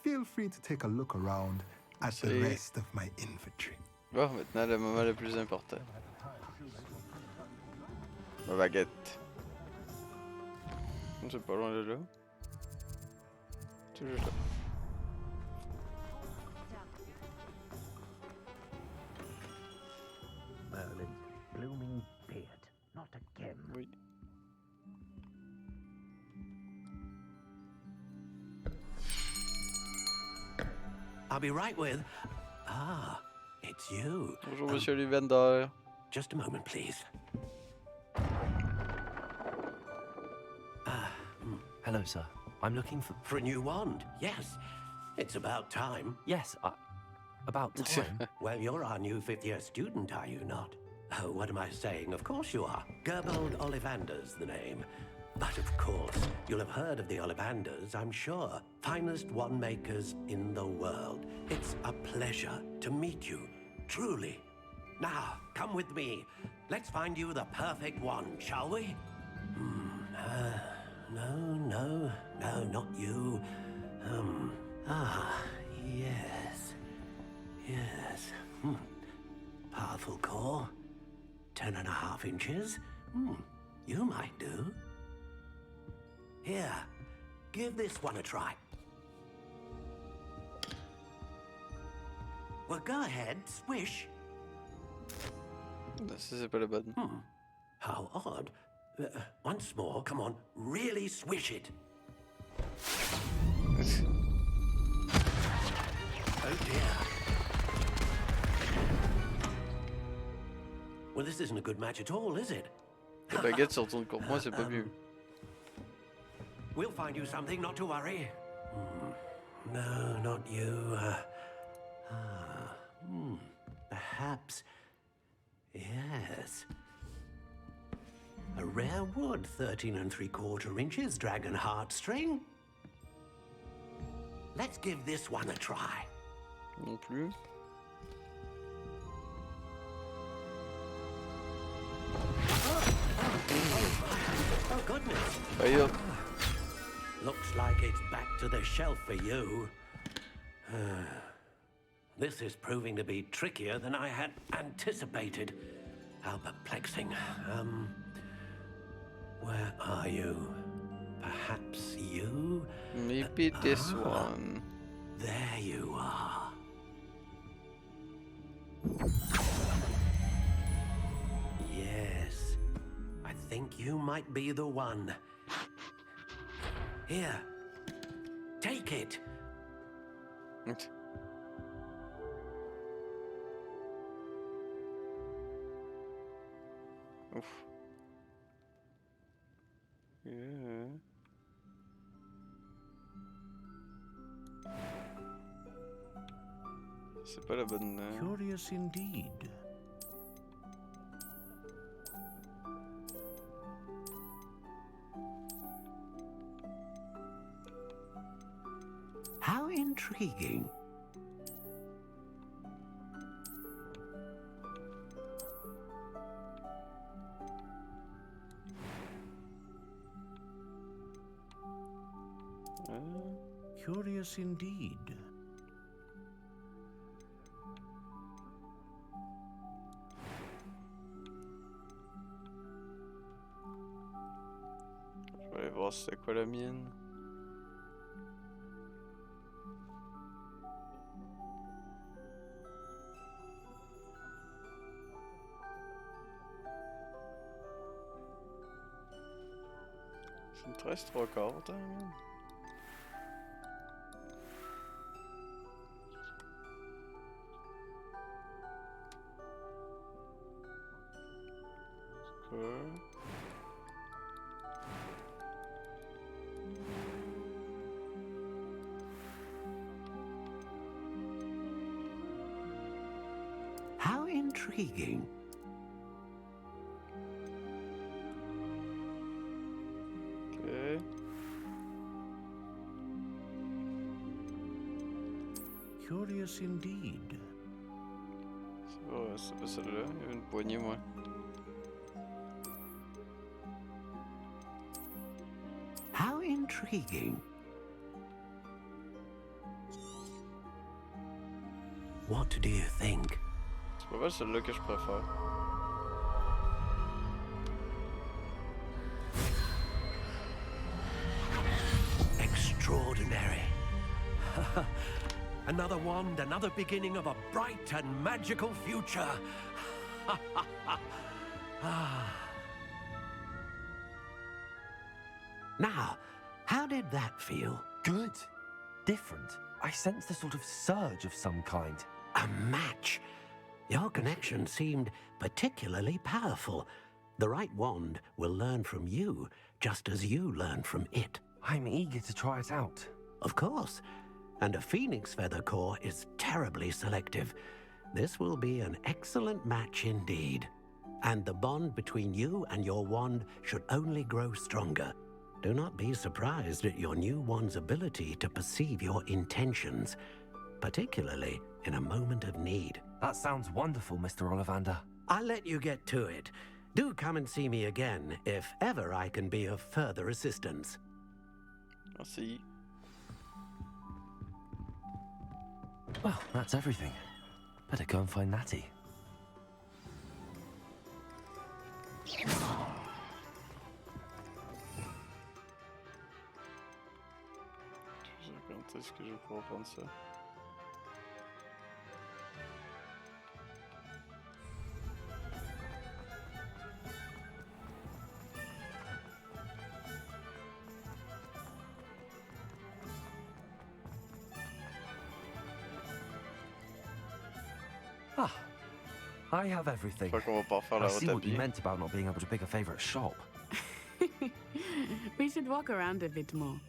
feel free to take a look around at the rest of my inventory. Bon, maintenant le moment le plus important. Ma baguette. C'est pas loin de là. C'est juste là. Merlin's blooming beard. Not again. Oui. I'll be right with... Ah, it's it's you. Bonjour, monsieur le vendeur. Just a moment, please. Hello, sir. I'm looking for a new wand. Yes, it's about time. Yes, about time. Well, you're our new 5th-year student, are you not? Oh, what am I saying? Of course you are. Gerbold Ollivander's the name. But of course, you'll have heard of the Ollivanders, I'm sure. Finest wand makers in the world. It's a pleasure to meet you, truly. Now, come with me. Let's find you the perfect wand, shall we? No, not you. Yes. Powerful core. 10.5 inches. You might do. Here, give this one a try. Well, go ahead, swish. This is a bit of button. How odd. Once more, come on, really swish it. Oh dear. Well, this isn't a good match at all, is it? La baguette se retourne contre moi, c'est pas mieux. We'll find you something, not to worry. No, not you. Perhaps. Yes. A rare wood, 13 3/4 inches, dragon heartstring. Let's give this one a try. Non plus. Oh goodness. Aïe. Looks like it's back to the shelf for you. This is proving to be trickier than I had anticipated. How perplexing. Where are you? Perhaps you? Maybe this one. There you are. Yes. I think you might be the one. Here. Take it. Ouf. Yeah. C'est pas la bonne. Curious indeed. How intriguing. Curious indeed. Je vais aller voir c'est quoi la mienne. C'est une 13 3/4, hein. How intriguing. Okay. Curious indeed. C'est pas celle-là, il y avait une poignée, moi. How intriguing. What do you think? C'est pas mal celle-là que je préfère. Extraordinary. Another wand, another beginning of a bright and magical future. Now, how did that feel? Good. Different. I sensed a sort of surge of some kind. A match. Your connection seemed particularly powerful. The right wand will learn from you, just as you learn from it. I'm eager to try it out. Of course. And a phoenix feather core is terribly selective. This will be an excellent match indeed. And the bond between you and your wand should only grow stronger. Do not be surprised at your new wand's ability to perceive your intentions, particularly in a moment of need. That sounds wonderful, Mr. Ollivander. I'll let you get to it. Do come and see me again if ever I can be of further assistance. I'll see. Well, that's everything. Better go and find Natty. Je quand est-ce que je vais pouvoir prendre ça? Ah, I have everything. I see what you meant about not being able to pick a favorite shop. We should walk around a bit more.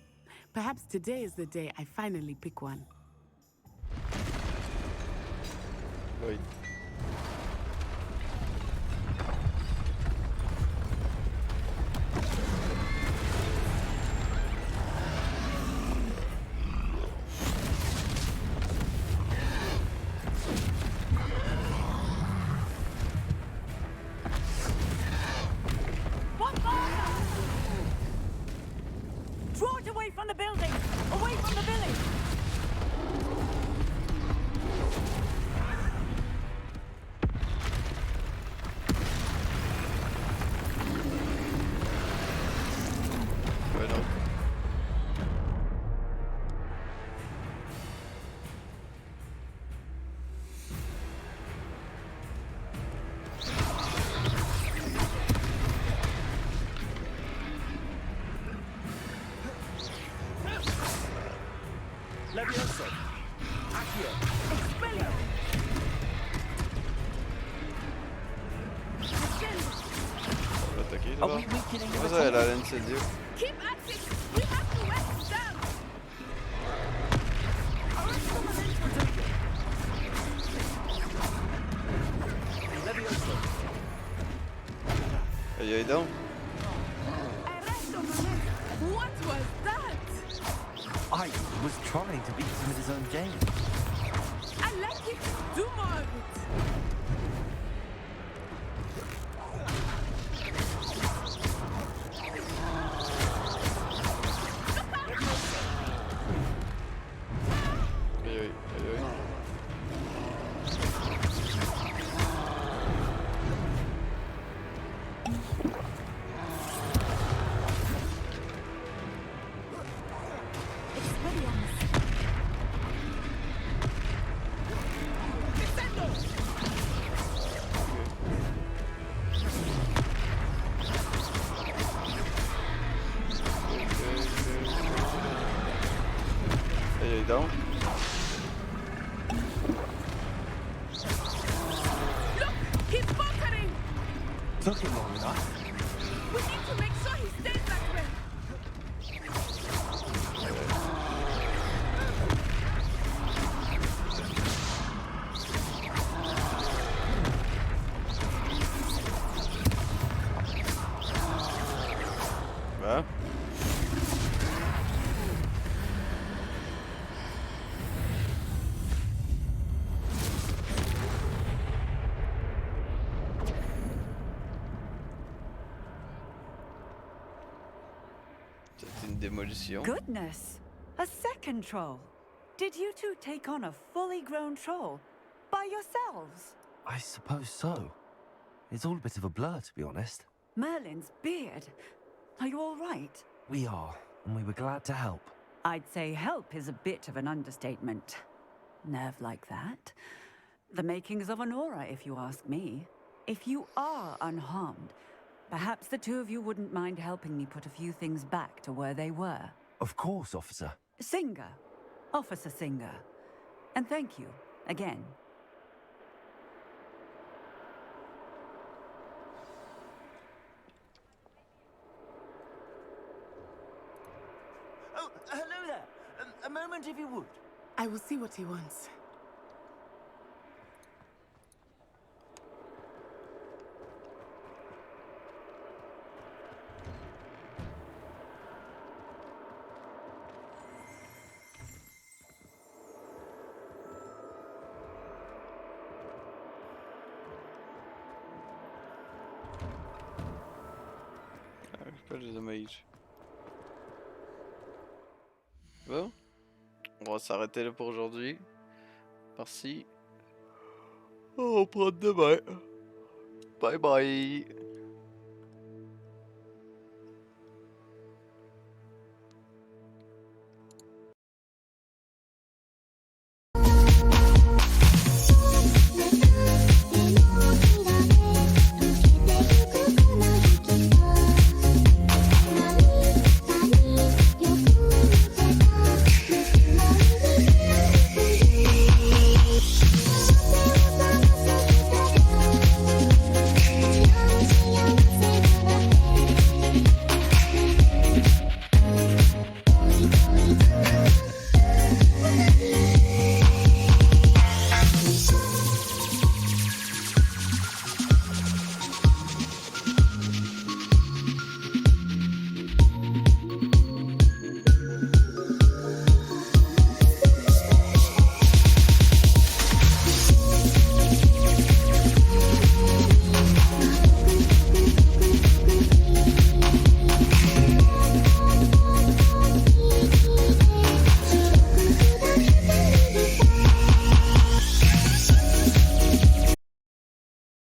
Perhaps today is the day I finally pick one. Wait. Levioso. Accio. Expelliarmus. Attaquer là-bas. Comment ça, elle a laine ses dieux? Keep at it! We have to wet them down! Levioso. Aïe aïe donc. What was that? I was trying to beat him at his own game. I like it! Do more of it! Don't. Look! He's faltering! Took him long enough. We need to make sure he stays that way! Well. Démolition. Goodness! A second troll. Did you two take on a fully grown troll by yourselves? I suppose so. It's all a bit of a blur, to be honest. Merlin's beard. Are you all right? We are, and we were glad to help. I'd say help is a bit of an understatement. Nerve like that. The makings of an aura, if you ask me. If you are unharmed, perhaps the two of you wouldn't mind helping me put a few things back to where they were. Of course, officer. Singer. Officer Singer. And thank you, again. Oh, hello there. A moment if you would. I will see what he wants. Pas les mage. Bon, on va s'arrêter là pour aujourd'hui. Merci. On reprend demain. Bye bye.